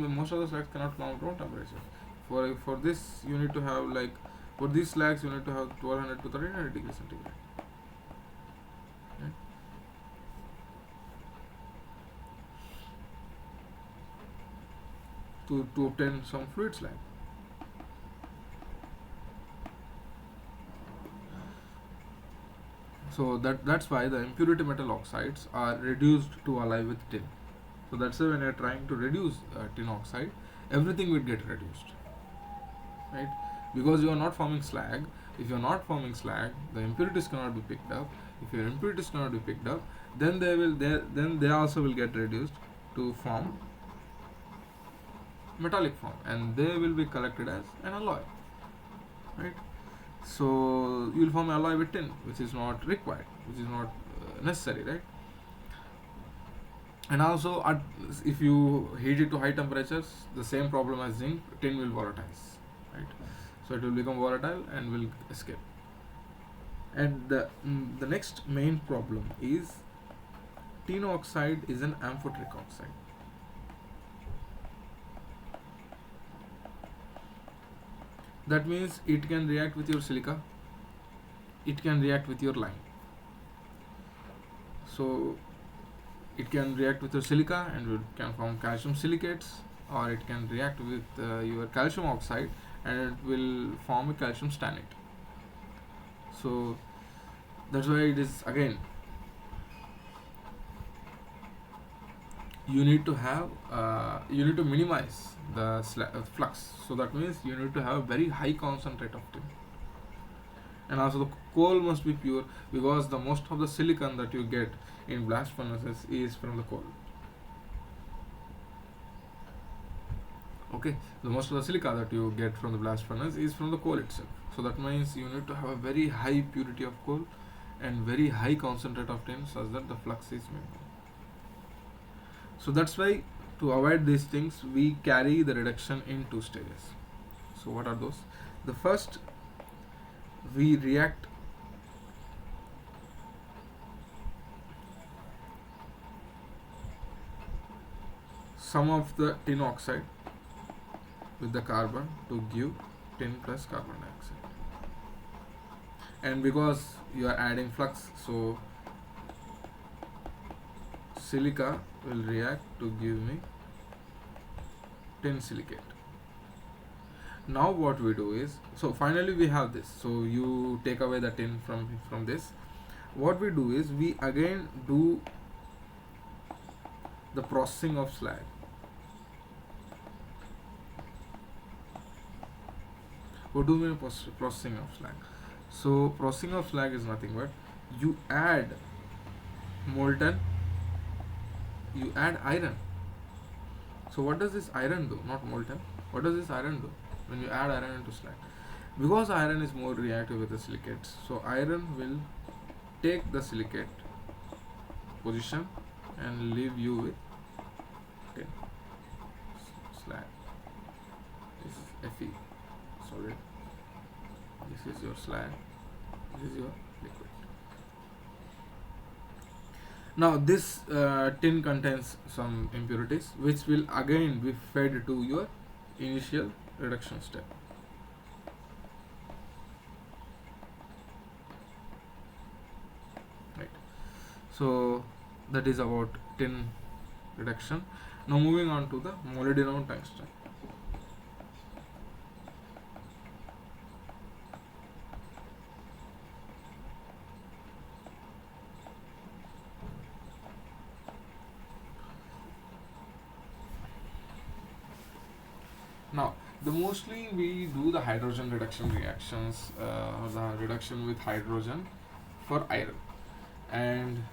most of the slags cannot form at low temperature. For this you need to have, like, for these slags you need to have 1200 to 1300 degrees centigrade, right? To obtain some fluid slag. So that's why the impurity metal oxides are reduced to alloy with tin. So that's why when you're trying to reduce tin oxide, everything will get reduced, right? Because you are not forming slag. If you are not forming slag, the impurities cannot be picked up. If your impurities cannot be picked up, then they also will get reduced to form metallic form, and they will be collected as an alloy, right? So you will form alloy with tin, which is not required, which is not necessary, right? And also if you heat it to high temperatures, the same problem as zinc, tin will volatilize, right? So it will become volatile and will escape. And the next main problem is, tin oxide is an amphoteric oxide. That means it can react with your silica, it can react with your lime. So it can react with your silica and it can form calcium silicates, or it can react with your calcium oxide and it will form a calcium stannate. So that's why it is, again, you need to minimize the flux. So that means you need to have a very high concentrate of tin. And also the coal must be pure, because the most of the silicon that you get in blast furnaces is from the coal. Okay, the most of the silica that you get from the blast furnace is from the coal itself. So that means you need to have a very high purity of coal and very high concentrate of tin, such that the flux is minimal. So that's why, to avoid these things, we carry the reduction in two stages. So what are those? The first, we react some of the tin oxide with the carbon to give tin plus carbon dioxide. And because you are adding flux, so silica will react to give me tin silicate. Now what we do is, so finally we have this. So you take away the tin from this. What we do is, we again do the processing of slag. What do we mean processing of slag? So processing of slag is nothing but, you add iron. So what does this iron do? Not molten. What does this iron do when you add iron into slag? Because iron is more reactive with the silicates, so iron will take the silicate position and leave you with tin slag. This is Fe, solid. This is your slag. This is your liquid. Now this tin contains some impurities, which will again be fed to your initial reduction step. Right. So that is about tin reduction. Now moving on to the molybdenum tungsten. The mostly we do the hydrogen reduction reactions, or the reduction with hydrogen for iron. And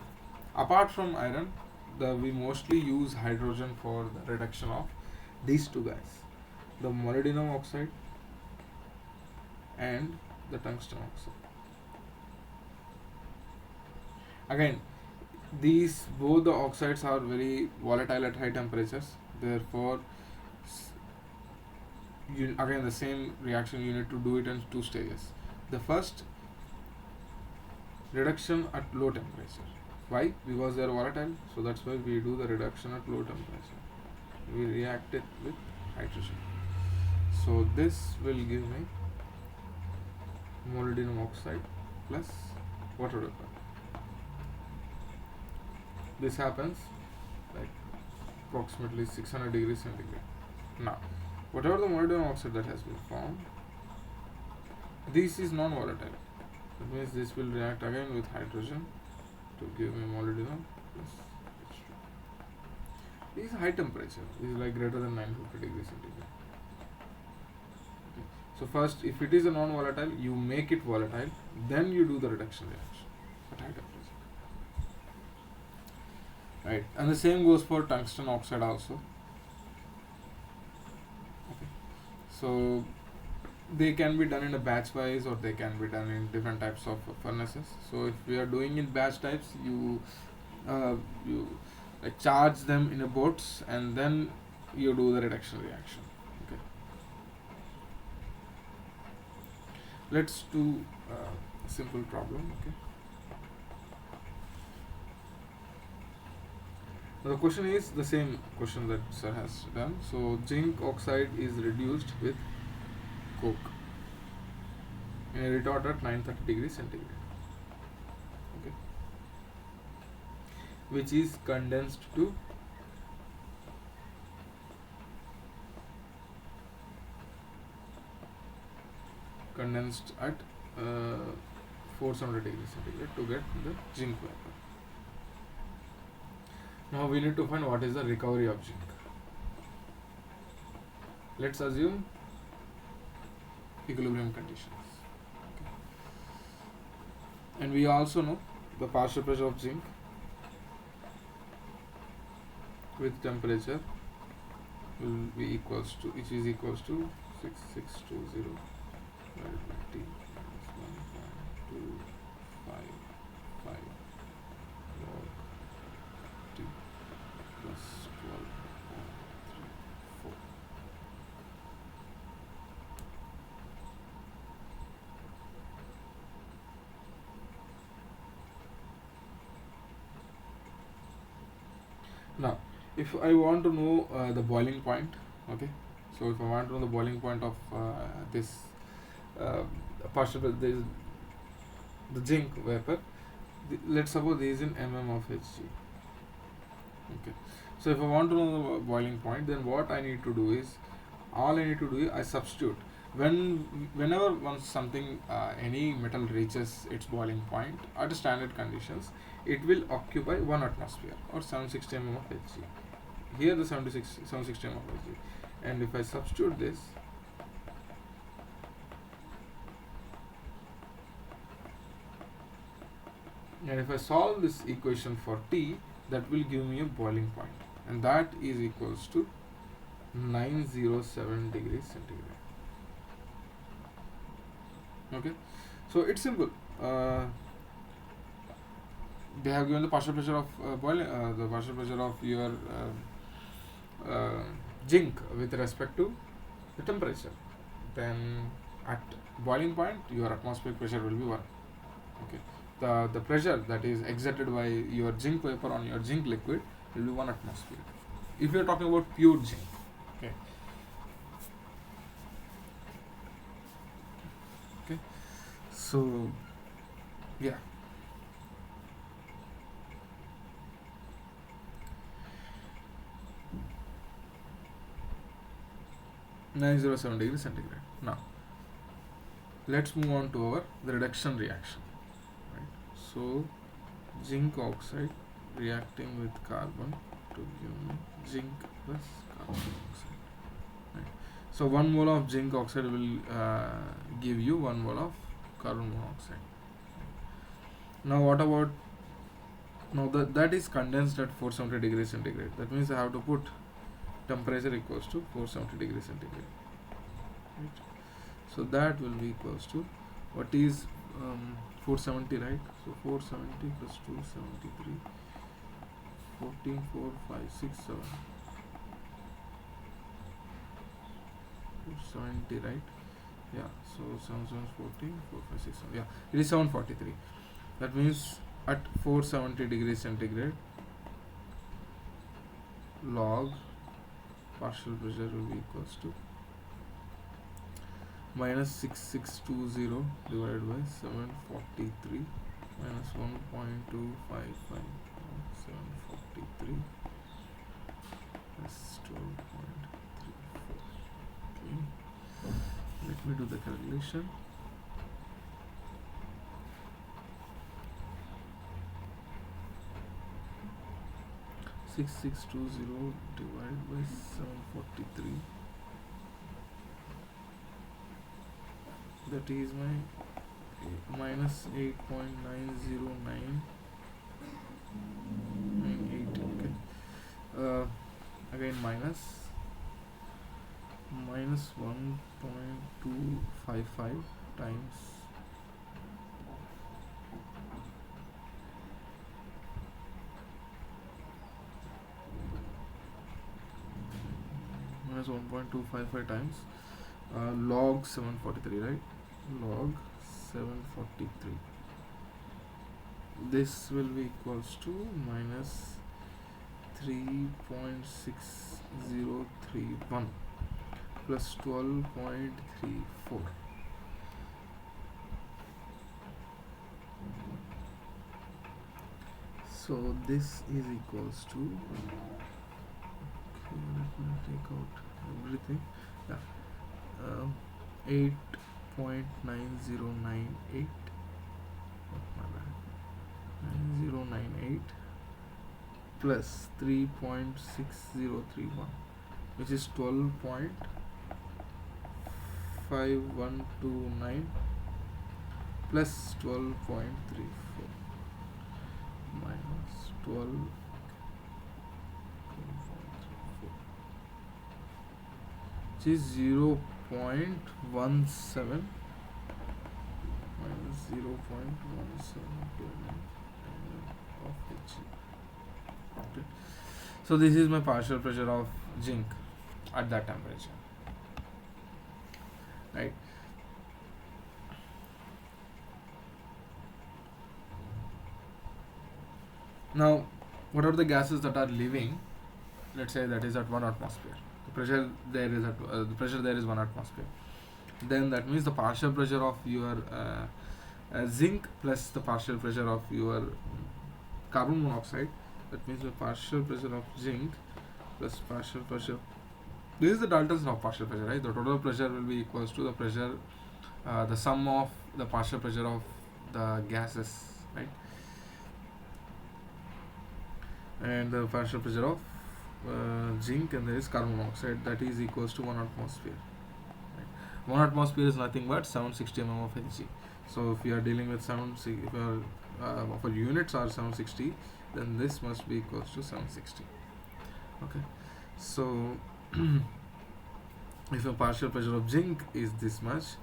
apart from iron, we mostly use hydrogen for the reduction of these two guys, the molybdenum oxide and the tungsten oxide. Again, these both the oxides are very volatile at high temperatures. Therefore, again the same reaction you need to do it in two stages. The first, reduction at low temperature. Why? Because they are volatile, so that's why we do the reduction at low temperature. We react it with hydrogen. So this will give me molybdenum oxide plus water vapor. This happens like approximately 600 degrees centigrade. Now, whatever the molybdenum oxide that has been formed, this is non-volatile. That means this will react again with hydrogen to give me molybdenum plus H2. This is high temperature. This is like greater than 950 degrees centigrade. Okay. So first, if it is a non-volatile, you make it volatile, then you do the reduction reaction at high temperature. Right, and the same goes for tungsten oxide also. Okay, so they can be done in a batch wise, or they can be done in different types of furnaces. So if we are doing in batch types, you charge them in a boats and then you do the reduction reaction. Okay, let's do a simple problem. Okay, now the question is the same question that sir has done. So zinc oxide is reduced with coke in a retort at 930 degrees centigrade. Okay, which is condensed at 400 degrees centigrade to get the zinc vapor. Now we need to find what is the recovery of zinc. Let's assume equilibrium conditions. Okay. And we also know the partial pressure of zinc with temperature will be equals to, which is equals to 6620 divided by T minus 1.255 log T plus 12.34. Now, if I want to know the boiling point, okay, so if I want to know the boiling point of this partial, the zinc vapor, let's suppose this is in mm of Hg. Okay, so if I want to know the boiling point, then what I need to do is, all I need to do is I substitute. Whenever once something, any metal reaches its boiling point at standard conditions, it will occupy 1 atmosphere or 760 mm of Hg. Here the 760 mm of Hg, and if I substitute this, and if I solve this equation for T, that will give me a boiling point, and that is equals to 907 degrees centigrade. Okay, so it's simple. They have given the partial pressure of boiling, the partial pressure of your zinc with respect to the temperature. Then at boiling point, your atmospheric pressure will be 1. Okay, the pressure that is exerted by your zinc vapor on your zinc liquid will be 1 atmosphere. If you are talking about pure zinc, okay. Okay, so yeah. (907 degrees centigrade). Now, let's move on to the reduction reaction. Right. So, zinc oxide reacting with carbon to give me zinc plus carbon dioxide. Right. So 1 mole of zinc oxide will give you 1 mole of carbon monoxide. Now what about, now that is condensed at 470 degrees centigrade. That means I have to put temperature equals to 470 degrees centigrade. Right? So that will be equals to, what is 470, right? So 470 plus 273, 14, 4, 5, 6, 7. 470, right? Yeah, so 7 7 14, 4, 5, 6, 7. Yeah, it is 743. That means at 470 degrees centigrade, log partial pressure will be equals to minus 6620 divided by 743 minus 1.255 743 plus 12.34. Okay, let me do the calculation. Six six 20 divided by 743, that is my minus 8.90998. Okay, again minus 1.255 times minus 1.255 times log 743, right? Log 743. This will be equals to minus 3.6031 plus 12.34. So this is equals to, okay, let me take out everything. Yeah, 8.9098, my bad, 9098 plus 3.6031, which is 12.5129 plus 12.34 minus 12.34, which is 0.17 minus 0.1729 of Hg. Okay. So this is my partial pressure of zinc at that temperature, right? Now, what are the gases that are living? Let's say that is at 1 atmosphere. The pressure there is at the pressure there is 1 atmosphere. Then that means the partial pressure of your zinc plus the partial pressure of your carbon monoxide. That means the partial pressure of zinc plus partial pressure. This is the Dalton's law of partial pressure, right? The total pressure will be equals to the pressure, the sum of the partial pressure of the gases, right? And the partial pressure of zinc, and there is carbon monoxide, that is equals to 1 atmosphere. Right? 1 atmosphere is nothing but 760 mm of Hg. So if you are dealing with if your units are 760, then this must be equals to 760. Okay, so if the partial pressure of zinc is this much,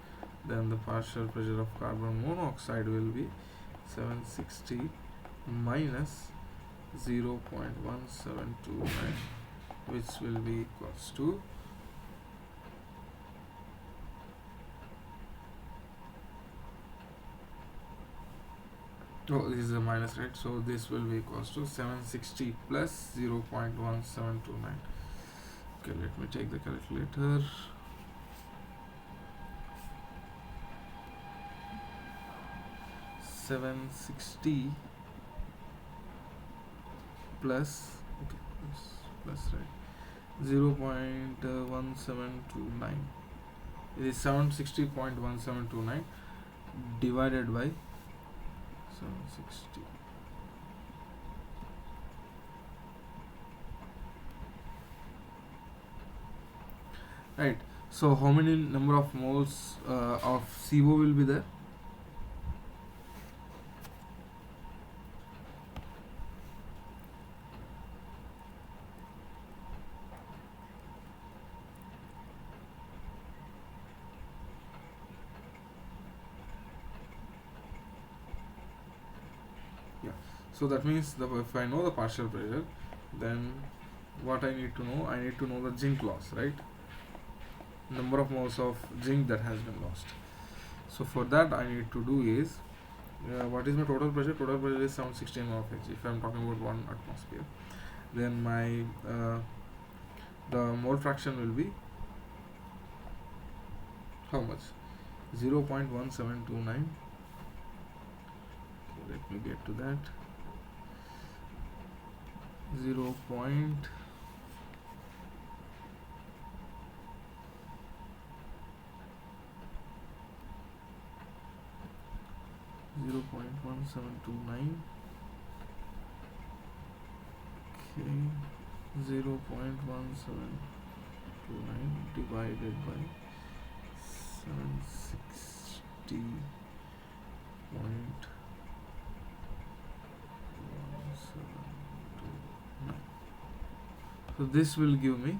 then the partial pressure of carbon monoxide will be 760 minus 0.1729, which will be equals to this is a minus, right? So this will be equals to 760 plus 0.1729. Okay, let me take the calculator. $760 plus, okay, plus right, 0.1729. It is 760.1729 divided by 760. Right. So how many number of moles of CO will be there? Yeah. So that means if I know the partial pressure, then what I need to know? I need to know the zinc loss, right? Number of moles of zinc that has been lost. So for that I need to do is, what is my total pressure? Total pressure is 716 of Hg. If I am talking about 1 atmosphere, then my the mole fraction will be how much? 0.1729. Okay, let me get to that. 0. 0.1729. Okay, 0.1729 divided by 760.1729. So this will give me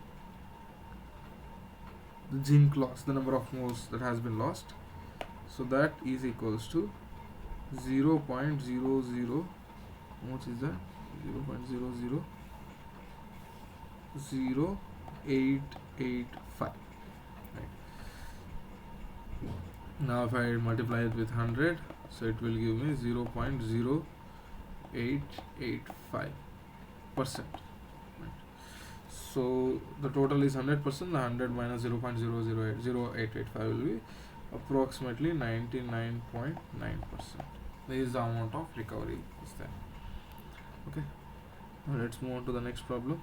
the zinc loss, the number of moles that has been lost. So that is equals to 0.00, how much is that? 0.000885. Right. Now if I multiply it with 100, so it will give me 0.0885%. Right. So the total is 100%. The 100 minus 0.000885 will be approximately 99.9%. This is the amount of recovery is there. Okay, now let's move on to the next problem.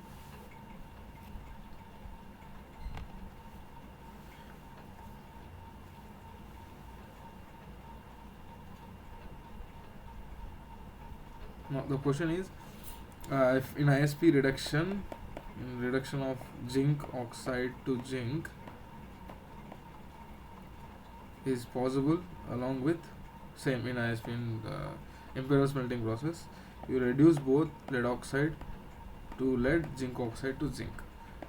Now the question is, if in ISP reduction of zinc oxide to zinc is possible, along with same in ISP in imperial smelting process, you reduce both lead oxide to lead, zinc oxide to zinc.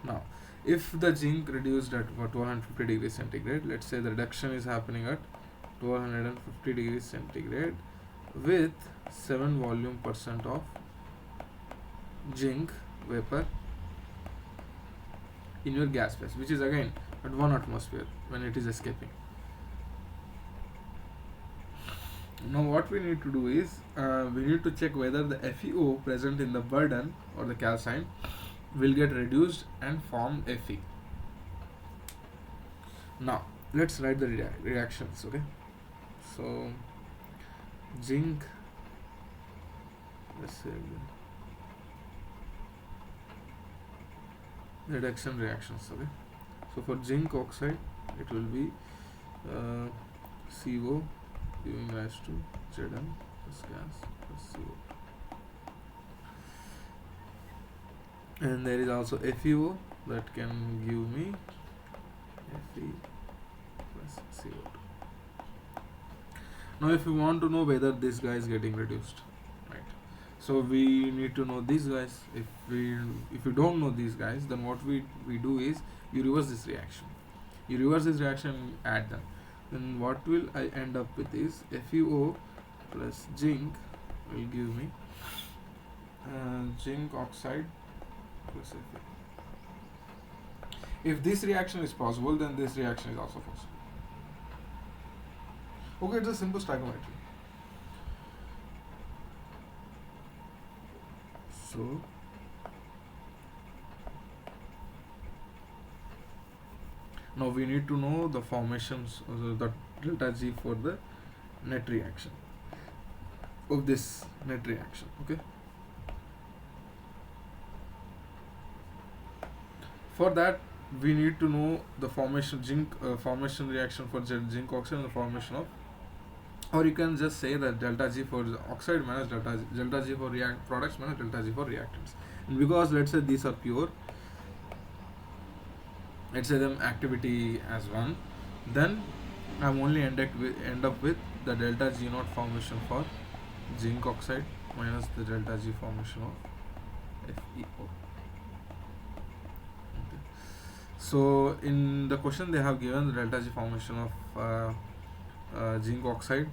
Now if the zinc reduced at 1250 degrees centigrade, let's say the reduction is happening at 1250 degrees centigrade with 7 volume percent of zinc vapor in your gas phase, which is again at 1 atmosphere when it is escaping. Now what we need to do is, we need to check whether the FeO present in the burden or the calcine will get reduced and form Fe. Now let's write the reactions. Okay, so zinc, let's say reduction reactions. Okay, so for zinc oxide it will be CO giving rise to Zn plus gas plus CO, and there is also FeO that can give me Fe plus CO2. Now if you want to know whether this guy is getting reduced, right, so we need to know these guys. If you don't know these guys, then what we do is you reverse this reaction. Add them. Then what will I end up with is FeO plus zinc will give me zinc oxide plus Fe. If this reaction is possible, then this reaction is also possible. Okay, it's a simple stoichiometry. So now we need to know the formations, the delta G for the net reaction of this net reaction. Okay, for that we need to know the formation formation reaction for zinc oxide and the formation of, or you can just say that delta G for oxide minus delta G for products minus delta G for reactants. And because let's say these are pure, let's say them activity as 1, then I'm only end up with the delta G naught formation for zinc oxide minus the delta G formation of FeO. Okay. So in the question they have given the delta G formation of zinc oxide,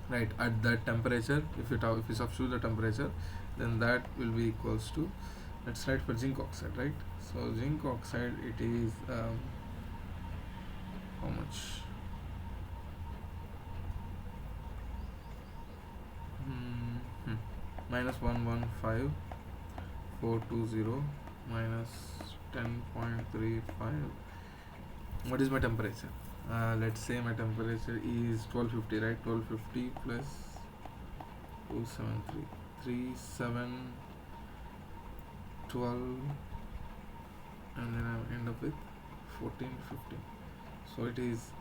right, at that temperature. If you substitute the temperature, then that will be equals to, let's write for zinc oxide, right? So zinc oxide, it is how much? Minus 115420 minus 10.35. What is my temperature? Let's say my temperature is 1250, right? 1250 plus 273, 12, and then I end up with 1450. So it is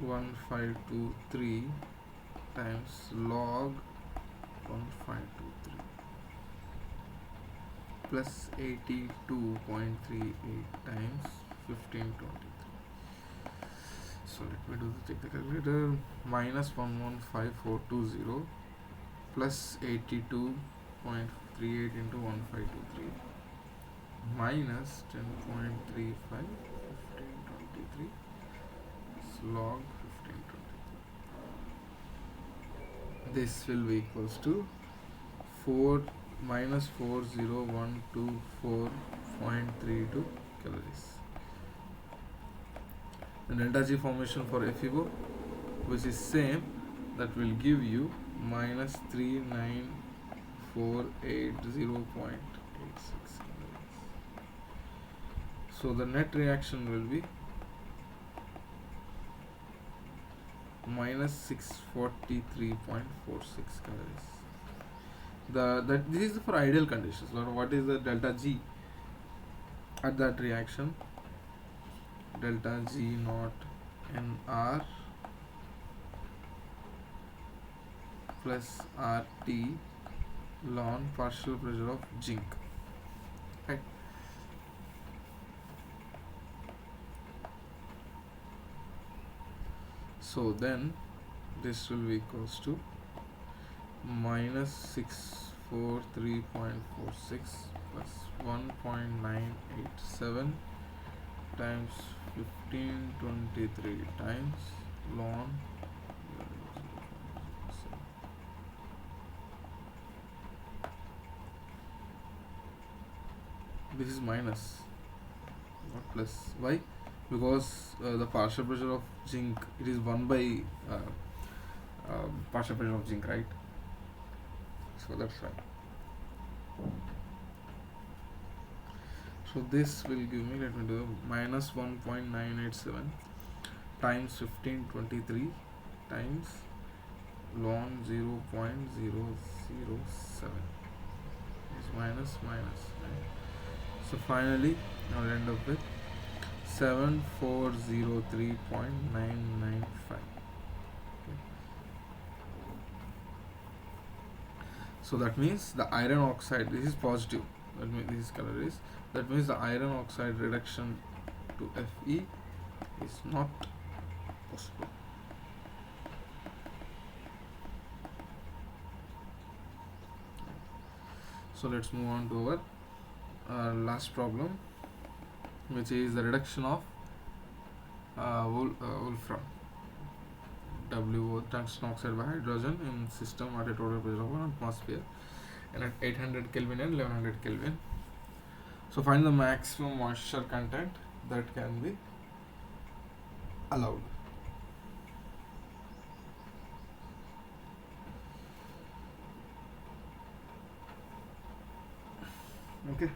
1523 times log 1523 plus 82.38 times 1523. So let me take the calculator. Minus 115420 plus 82.38 into 1523 minus 10.35 1523 log 1523. This will be equals to 4 minus 40124.32 calories. The delta G formation for FeO, which is same, that will give you minus 39,480.86 calories. So the net reaction will be minus 643.46 calories. This is for ideal conditions. What is the delta G at that reaction? Delta G naught NR plus RT ln partial pressure of zinc, right? So then this will be equals to minus 643.46 plus 1.987 times 1523 times ln. This is minus, not plus. Why? Because the partial pressure of zinc, it is 1 by partial pressure of zinc, right? So that's why. So this will give me, let me do minus 1.987 times 1523 times ln 0.007 is minus, right? So finally I'll end up with 7403.995. Okay. So that means the iron oxide, this is positive, that means this is calories, that means the iron oxide reduction to Fe is not possible. So let's move on to our last problem, which is the reduction of wolfram, WO, tungsten oxide by hydrogen in system at a total pressure of 1 atmosphere and at 800 Kelvin and 1100 Kelvin. So find the maximum moisture content that can be allowed. Okay.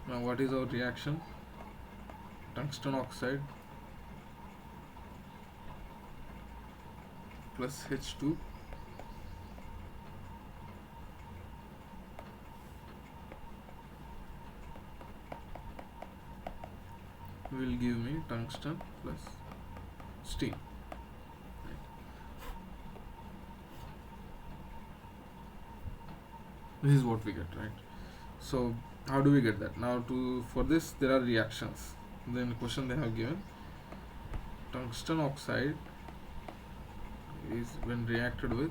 Now what is our reaction? Tungsten oxide plus H2 will give me tungsten plus steam. This is what we get, right? So how do we get that? Now for this there are reactions. Then question they have given, tungsten oxide is when reacted with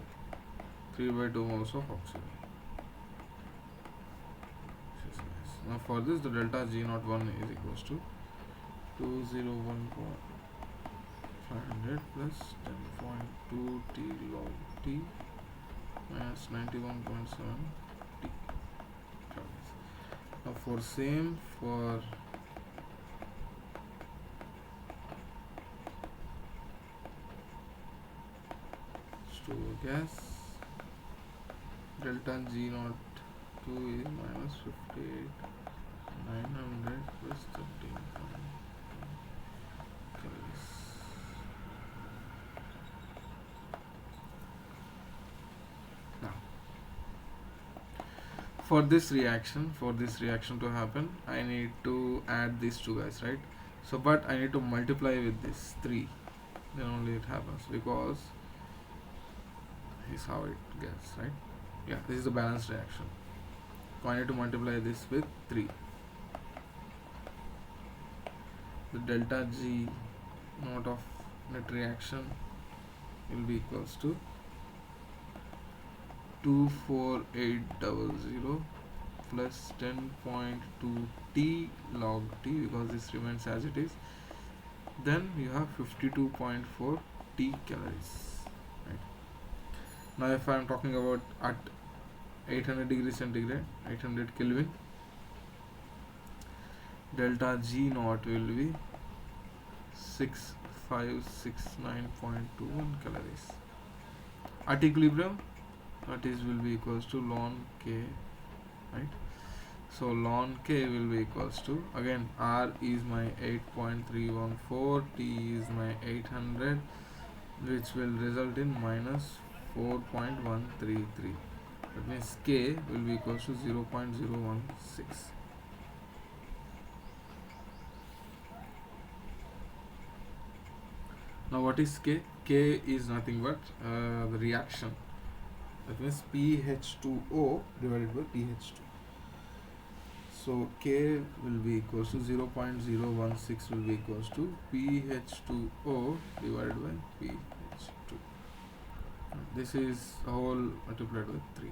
3 by 2 moles of oxygen. Now for this the delta G01 is equals to 201.500 plus 10.2 T log T minus 91.7 T. Now for same for gas, delta G02 is minus 58,900 plus 13 calories. Now for this reaction to happen, I need to add these two guys, right? So but I need to multiply with this 3, then only it happens, because is how it gets, right? Yeah, this is the balanced reaction. So I need to multiply this with 3. The delta G naught of net reaction will be equals to 24800 plus 10.2 T log T, because this remains as it is. Then you have 52.4 T calories, right? Now if I am talking about at 800 degrees centigrade, 800 Kelvin, delta G naught will be 6569.21 calories. At equilibrium, that is will be equals to ln K, right? So ln K will be equals to, again R is my 8.314, T is my 800, which will result in minus 4.133. That means K will be equals to 0.016. Now what is K? K is nothing but the reaction. That means PH2O divided by pH2. So K will be equals to 0.016 will be equals to PH2O divided by pH2. This is whole multiplied with 3.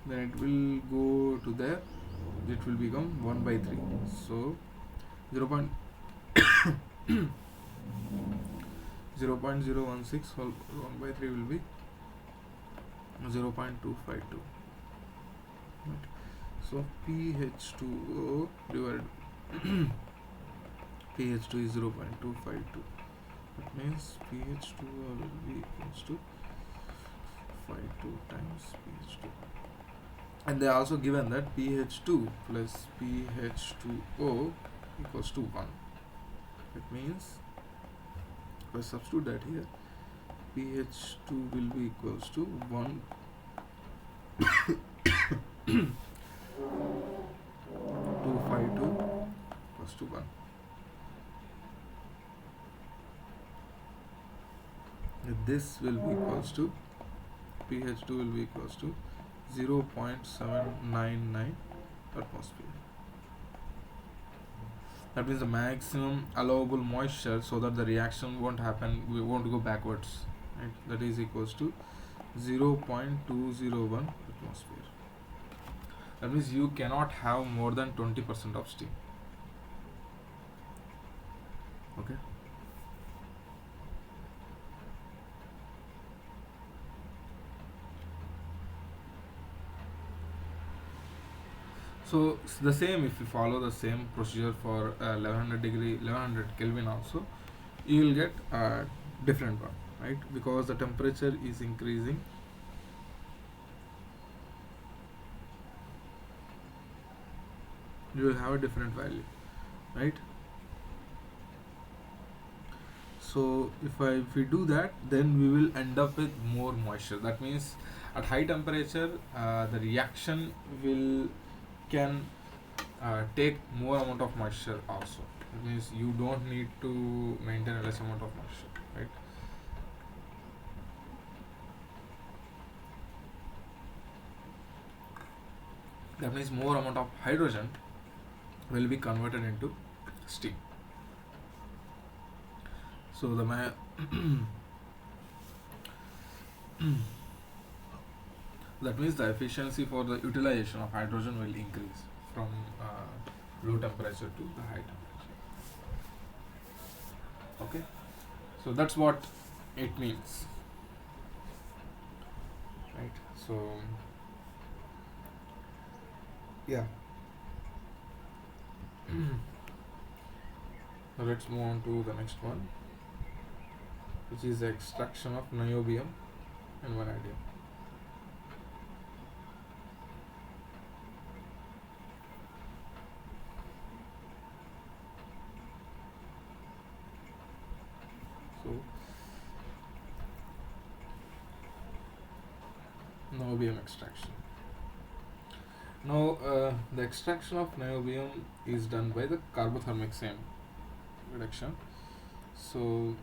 Then it will go to there. It will become 1 by 3. So 0.016 whole 1 by 3 will be 0.252. Right. So PH2O divided pH2 is 0.252. That means pH2O will be equals to 52 times pH2. And they are also given that pH2 plus pH2O equals to 1. It means if I substitute that here, pH2 will be equals to 1 252 plus to 1. This will be equals to pH2 will be equals to 0.799 atmosphere. That means the maximum allowable moisture, so that the reaction won't happen, we won't go backwards, right? That is equals to 0.201 atmosphere. That means you cannot have more than 20% of steam. Okay. So it's the same, if you follow the same procedure for 1100 Kelvin also, you will get a different one, right? Because the temperature is increasing. You will have a different value, right? So if we do that, then we will end up with more moisture. That means at high temperature, the reaction can take more amount of moisture also. It means you don't need to maintain a less amount of moisture, right? That means more amount of hydrogen will be converted into steam. So the that means the efficiency for the utilization of hydrogen will increase from low temperature to the high temperature. Okay, so that's what it means, right? So yeah. Now let's move on to the next one, which is the extraction of niobium and vanadium. So niobium extraction. Now the extraction of niobium is done by the carbothermic same reduction. So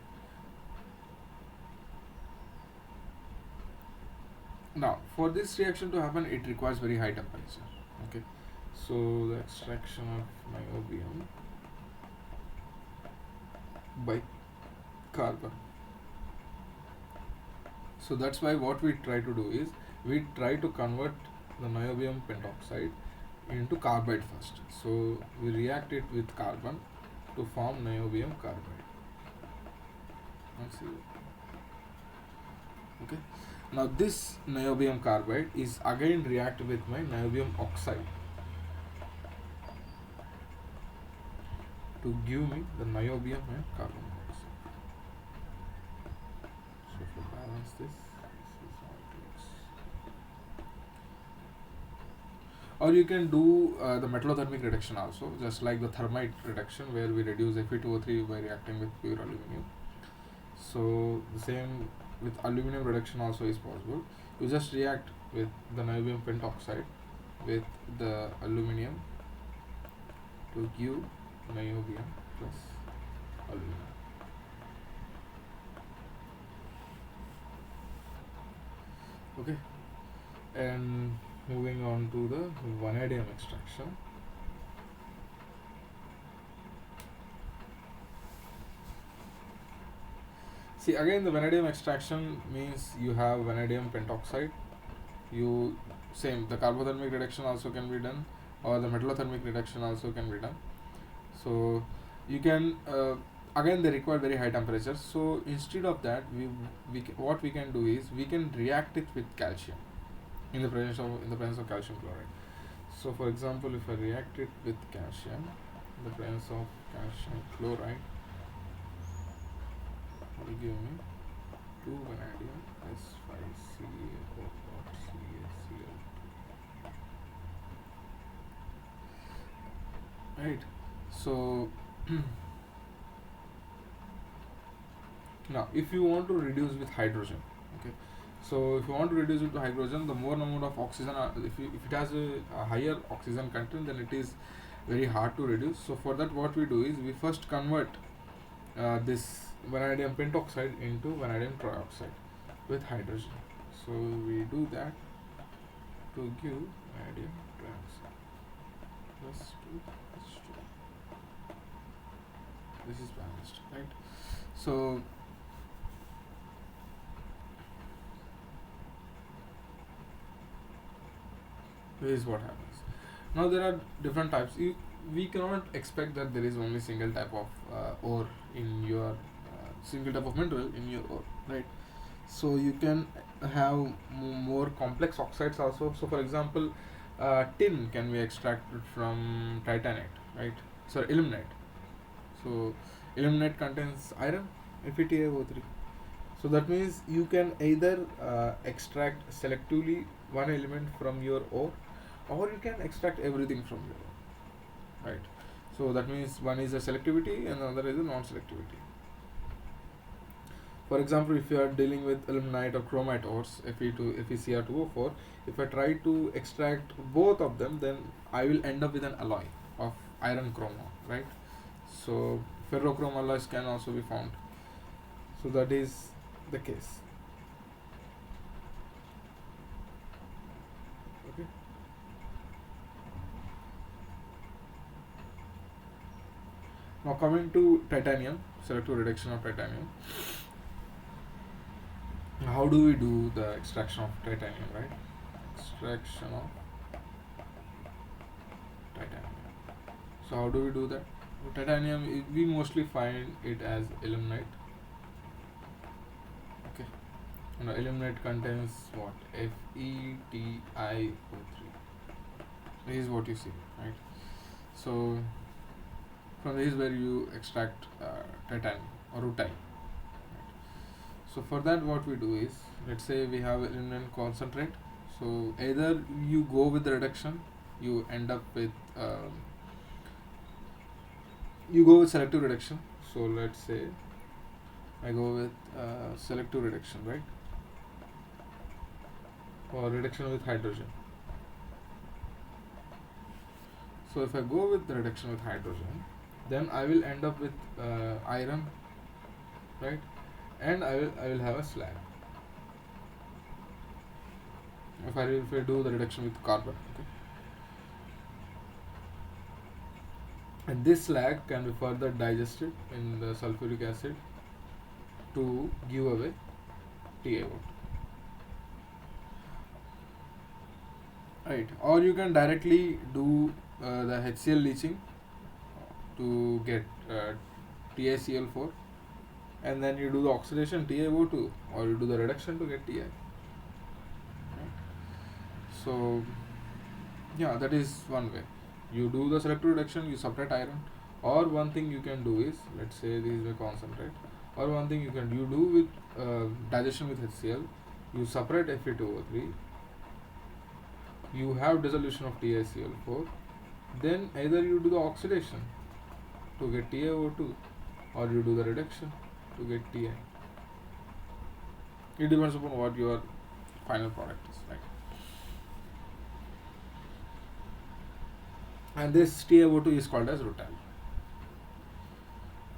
now for this reaction to happen, it requires very high temperature. Okay, so the extraction of niobium by carbon. So that's why what we try to do is we try to convert the niobium pentoxide into carbide first. So we react it with carbon to form niobium carbide. Let's see. Okay. Now this niobium carbide is again react with my niobium oxide to give me the niobium and carbon monoxide. So to balance this is how it looks. Or you can do the metallothermic reduction also, just like the thermite reduction where we reduce Fe2O3 by reacting with pure aluminum. So the same with aluminum reduction also is possible. You just react with the niobium pentoxide with the aluminum to give niobium plus aluminum. Okay, and moving on to the vanadium extraction. See, again the vanadium extraction means you have vanadium pentoxide. You same the carbothermic reduction also can be done, or the metallothermic reduction also can be done. So you can again they require very high temperatures. So instead of that, what we can do is we can react it with calcium in the presence of calcium chloride. So for example, if I react it with calcium in the presence of calcium chloride, it will give me 2 vanadium S5CaO CaCl. Right. So now if you want to reduce with hydrogen, okay, so if you want to reduce it to hydrogen, the more amount of oxygen, if it has a higher oxygen content, then it is very hard to reduce. So for that, what we do is we first convert this vanadium pentoxide into vanadium trioxide with hydrogen. So we do that to give vanadium trioxide plus 2H2. This is balanced, right? So this is what happens. Now there are different types. We cannot expect that there is only single type of ore in your single type of mineral in your ore, right? So you can have more complex oxides also. So for example, tin can be extracted from titanate, right? Sorry, ilmenite. So ilmenite contains iron, FeTiO3. So that means you can either extract selectively one element from your ore, or you can extract everything from your ore, right? So that means one is a selectivity and another is a non-selectivity. For example, if you are dealing with ilmenite or chromite ores, FeCr2O4, if I try to extract both of them, then I will end up with an alloy of iron chroma, right? So ferrochrome alloys can also be found. So that is the case. Okay. Now coming to titanium, selective reduction of titanium. How do we do the extraction of titanium, right? Extraction of titanium. So how do we do that? Titanium, we mostly find it as ilmenite. Okay. Now ilmenite contains what? FeTiO3. This is what you see, right? So from this is where you extract titanium or rutile. So for that, what we do is, let's say we have ilmenite concentrate. So either you go with the reduction, you end up with you go with selective reduction. So let's say I go with selective reduction, right? Or reduction with hydrogen. So if I go with the reduction with hydrogen, then I will end up with iron, right? And I will have a slag. If I do the reduction with carbon, okay. And this slag can be further digested in the sulfuric acid to give away TiO2. Right, or you can directly do the HCl leaching to get TiCl4, and then you do the oxidation TiO2, or you do the reduction to get Ti. Right. So yeah, that is one way. You do the selective reduction, you subtract iron, or one thing you can do is, let's say this is the concentrate, or one thing you do with digestion with HCl, you separate Fe2O3, you have dissolution of TiCl4, then either you do the oxidation to get TiO2, or you do the reduction to get Ti. It depends upon what your final product is, right? And this TiO2 is called as rutile.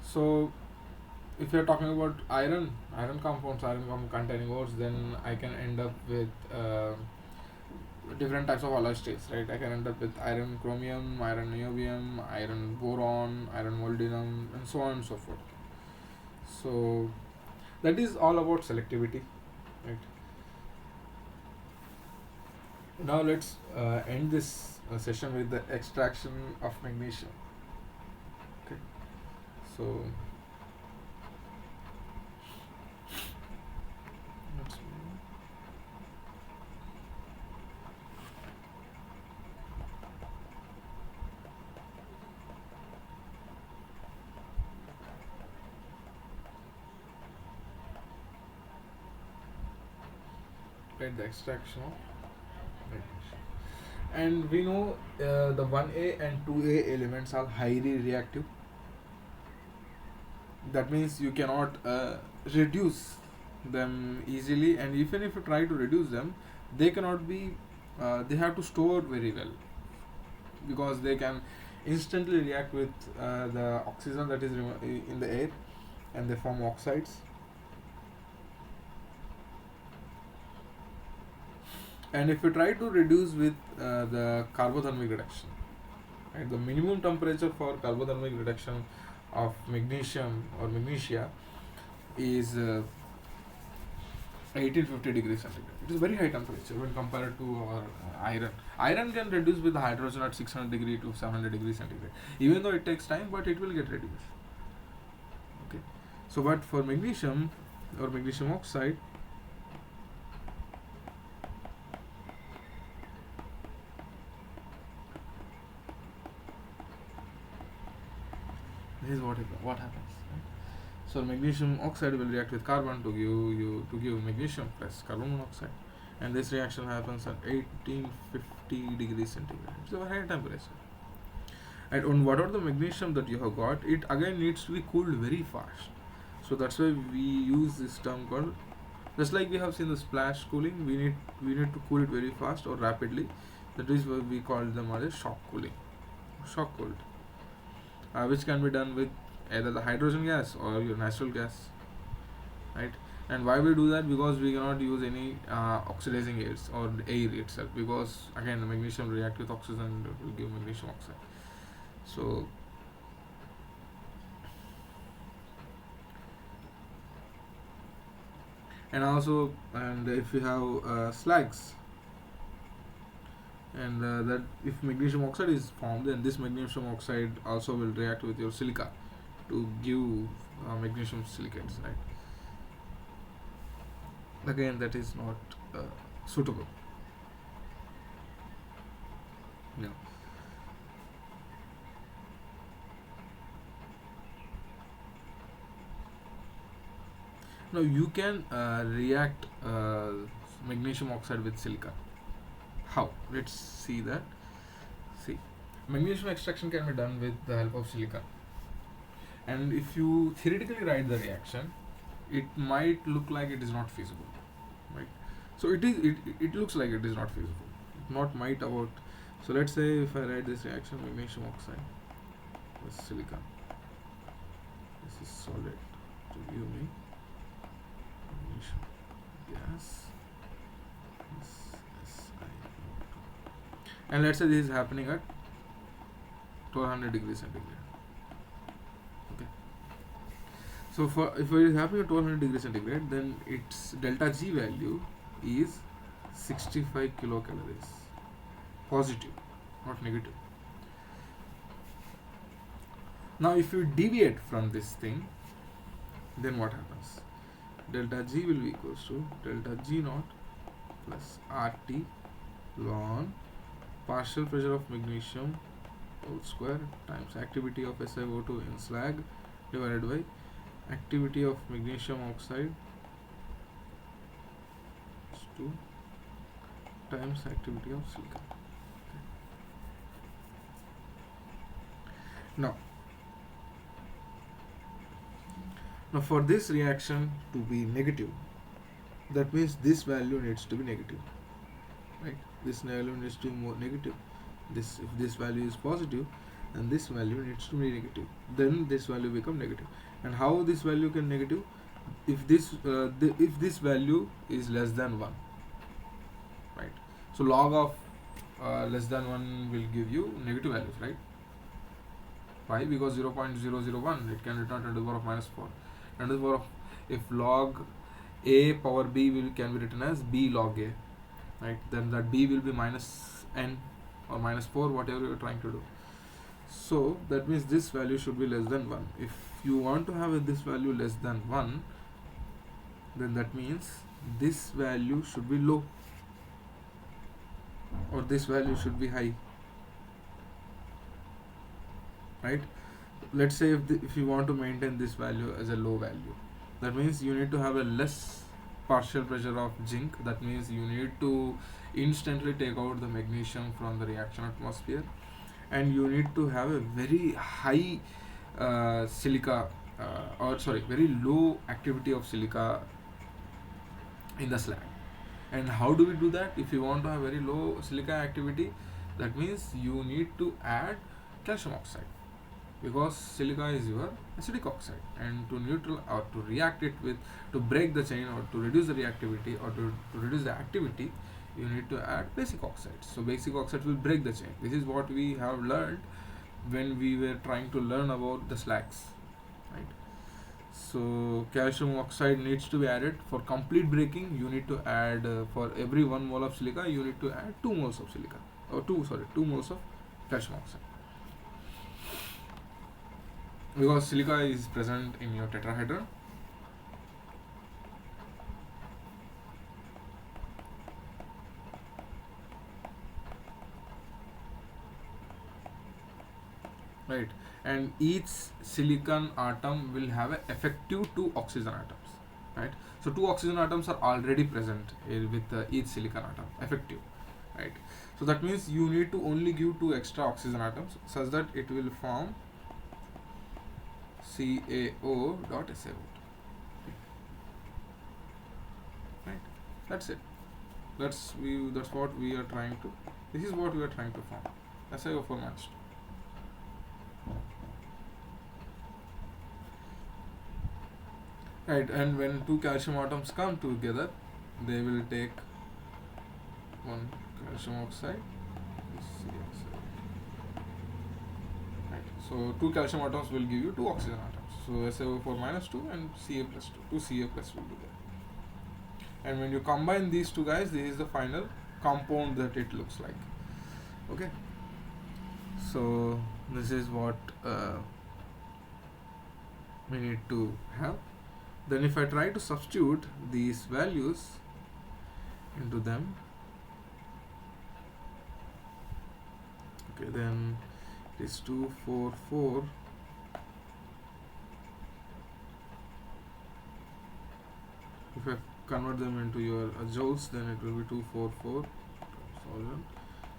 So if you are talking about iron compounds, containing ores, then I can end up with different types of alloy states, right? I can end up with iron chromium, iron niobium, iron boron, iron molybdenum, and so on and so forth. So that is all about selectivity, right? Now let's end this session with the extraction of magnesium. Okay, so let's write the extraction of magnesium. And we know the 1A and 2A elements are highly reactive. That means you cannot reduce them easily, and even if you try to reduce them, they cannot be they have to store very well, because they can instantly react with the oxygen that is in the air, and they form oxides. And if you try to reduce with the carbothermic reduction, right, the minimum temperature for carbothermic reduction of magnesium or magnesia is 1850 degrees centigrade. It is very high temperature when compared to our iron. Iron can reduce with hydrogen at 600 degree to 700 degrees centigrade. Even though it takes time, but it will get reduced. Okay. So, but for magnesium or magnesium oxide, this is what happens. So magnesium oxide will react with carbon to give magnesium plus carbon monoxide, and this reaction happens at 1850 degrees centigrade. It's a very high temperature. And on whatever the magnesium that you have got, it again needs to be cooled very fast. So that's why we use this term called, just like we have seen the splash cooling, we need to cool it very fast or rapidly. That is why we call them as a shock cooling, shock cooled, which can be done with either the hydrogen gas or your natural gas, right? And why we do that? Because we cannot use any oxidizing aids or air itself, because again the magnesium react with oxygen and will give magnesium oxide. So And also, and if you have slags, and that if magnesium oxide is formed, then this magnesium oxide also will react with your silica to give magnesium silicates, right? Again, that is not suitable. No. Now you can react magnesium oxide with silica. How? Let's see that. See, magnesium extraction can be done with the help of silica. And if you theoretically write the reaction, it might look like it is not feasible, right? So it is. It looks like it is not feasible. Not might about. So let's say if I write this reaction, magnesium oxide with silica. This is solid to give me magnesium gas. And let's say this is happening at 1200 degrees centigrade. Okay. So for if it is happening at 1200 degrees centigrade, then its delta G value is 65 kilocalories. Positive, not negative. Now if you deviate from this thing, then what happens? Delta G will be equals to delta G naught plus RT ln partial pressure of magnesium whole square times activity of SiO2 in slag divided by activity of magnesium oxide 2 times activity of silica. Okay. Now for this reaction to be negative, that means this value needs to be negative, right? This value needs to be more negative. This, if this value is positive, and this value needs to be negative, then this value become negative. And how this value can negative? If this if this value is less than 1, right? So log of less than 1 will give you negative values, right? Why? Because 0.001 it can return 10 to the power of minus 4. 10 to the power of, if log a power b can be written as b log a, right? Then that b will be minus n or minus 4, whatever you are trying to do. So that means this value should be less than 1. If you want to have this value less than 1, then that means this value should be low or this value should be high, right? Let's say if you want to maintain this value as a low value, that means you need to have a less partial pressure of zinc. That means you need to instantly take out the magnesium from the reaction atmosphere, and you need to have a very high silica very low activity of silica in the slag. And how do we do that? If you want to have very low silica activity, that means you need to add calcium oxide, because silica is your acidic oxide, and to neutral or to react it with, to break the chain or to reduce the reactivity or to reduce the activity, you need to add basic oxides. So basic oxides will break the chain. This is what we have learned when we were trying to learn about the slags, right? So calcium oxide needs to be added. For complete breaking, you need to add for every 1 mole of silica, you need to add 2 moles of silica, or 2 moles of calcium oxide, because silica is present in your tetrahedron. Right, and each silicon atom will have an effective 2 oxygen atoms, right? So 2 oxygen atoms are already present with each silicon atom, effective, right? So that means you need to only give 2 extra oxygen atoms such that it will form CaO dot SiO2, right? That's it. That's what we are trying to. This is what we are trying to form. SiO4 minus 2. Right, and when 2 calcium atoms come together, they will take 1 calcium oxide. Right, so 2 calcium atoms will give you 2 oxygen atoms. So SiO4 minus 2 and Ca plus 2. 2 Ca plus will be there. and when you combine these two guys, this is the final compound that it looks like. Okay, so this is what we need to have. Then if I try to substitute these values into them, okay, then it is 244. If I convert them into your joules, then it will be 244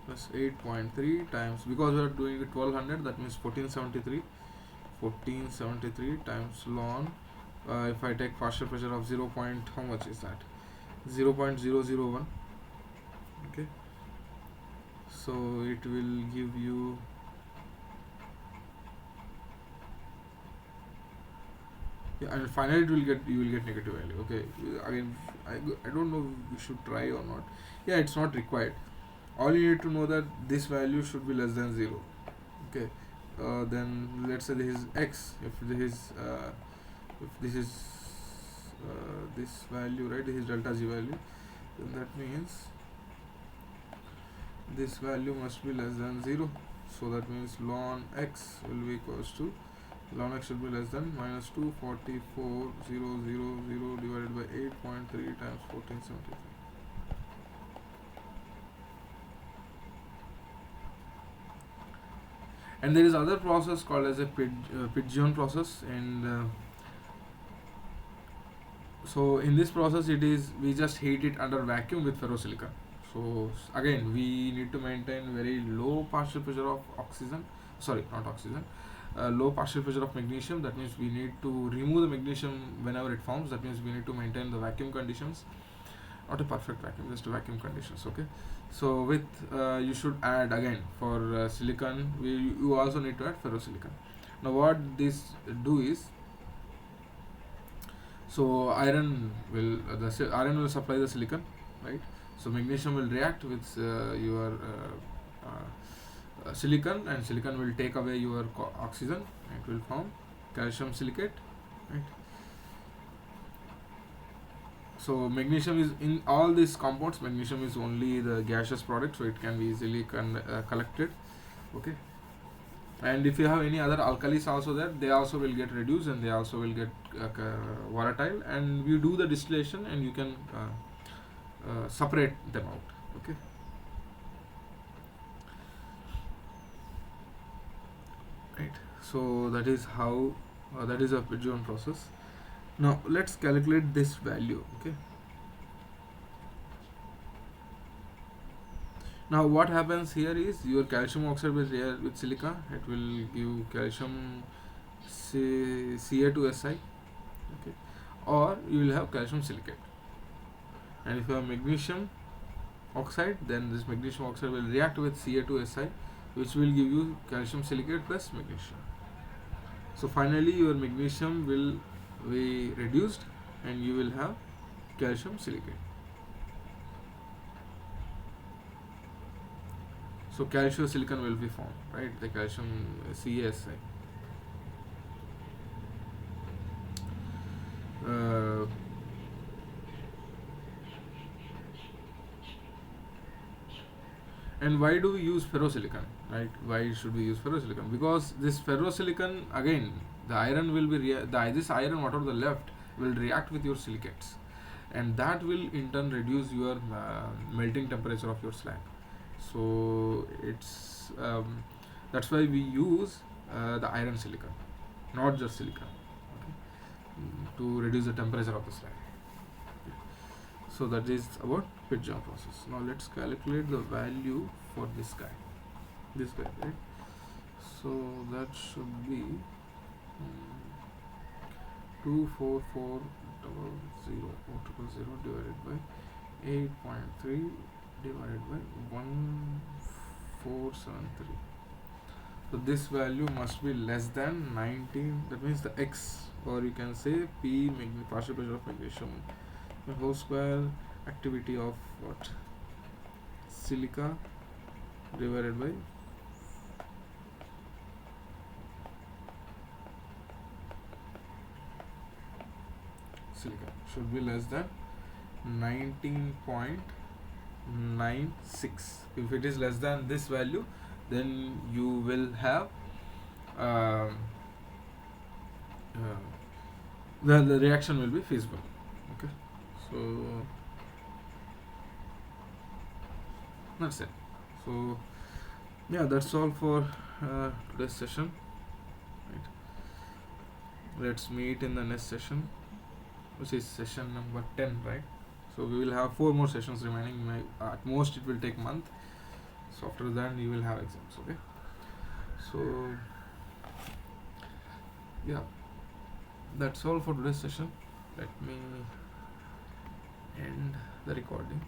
plus 8.3 times, because we are doing it 1200, that means 1473 times ln. If I take partial pressure of 0. How much is that? 0.001. Okay, so it will give you and finally it will get, you will get negative value. Okay, again I don't know we should try or not. Yeah, it's not required. All you need to know that this value should be less than 0. Okay, then let's say this is x. If this is this value, right, this is delta g value, then that means this value must be less than 0. So that means ln x will be equals to, ln x should be less than minus 244,000 divided by 8.3 times 1473. And there is other process called as a pigeon process, and so in this process it is, we just heat it under vacuum with ferrosilicon. So again we need to maintain very low partial pressure of oxygen, sorry, not oxygen, low partial pressure of magnesium. That means we need to remove the magnesium whenever it forms. That means we need to maintain the vacuum conditions, not a perfect vacuum, just vacuum conditions. Okay, so with you should add again for silicon, you also need to add ferrosilicon. Now what this do is, so iron will iron will supply the silicon, right? So magnesium will react with your silicon, and silicon will take away your oxygen, and it will form calcium silicate, right? So magnesium is in all these compounds. Magnesium is only the gaseous product, so it can be easily collected. Okay, and if you have any other alkalis also there, they also will get reduced, and they also will get volatile, and you do the distillation and you can separate them out. Okay, right, so that is how that is a pigeon process. Now let's calculate this value. Okay, now what happens here is, your calcium oxide will react with silica, it will give calcium Ca2Si. Okay, or you will have calcium silicate. And if you have magnesium oxide, then this magnesium oxide will react with Ca2Si, which will give you calcium silicate plus magnesium. So finally your magnesium will be reduced and you will have calcium silicate. So calcium silicon will be formed, right? The calcium CaSi. And why do we use ferrosilicon, right? Why should we use ferrosilicon? Because this ferrosilicon, again, the iron will be this iron, whatever the left, will react with your silicates, and that will in turn reduce your melting temperature of your slag. So it's that's why we use the iron silicon, not just silicon, okay, to reduce the temperature of the slag. So that is about pigeon process. Now let's calculate the value for this guy, right? So that should be 244,000 divided by 8.3 divided by 1473. So this value must be less than 19. That means the x, or you can say P partial pressure of magnesium, the whole square activity of what, silica divided by silica should be less than 19.96. If it is less than this value, then you will have um, uh, the reaction will be feasible. Okay, so that's it. So yeah, that's all for today's session. Right. Let's meet in the next session, which is session number 10, right? So we will have 4 more sessions remaining. At most it will take a month. So after that you will have exams. Okay. So yeah, that's all for today's session. Let me end the recording.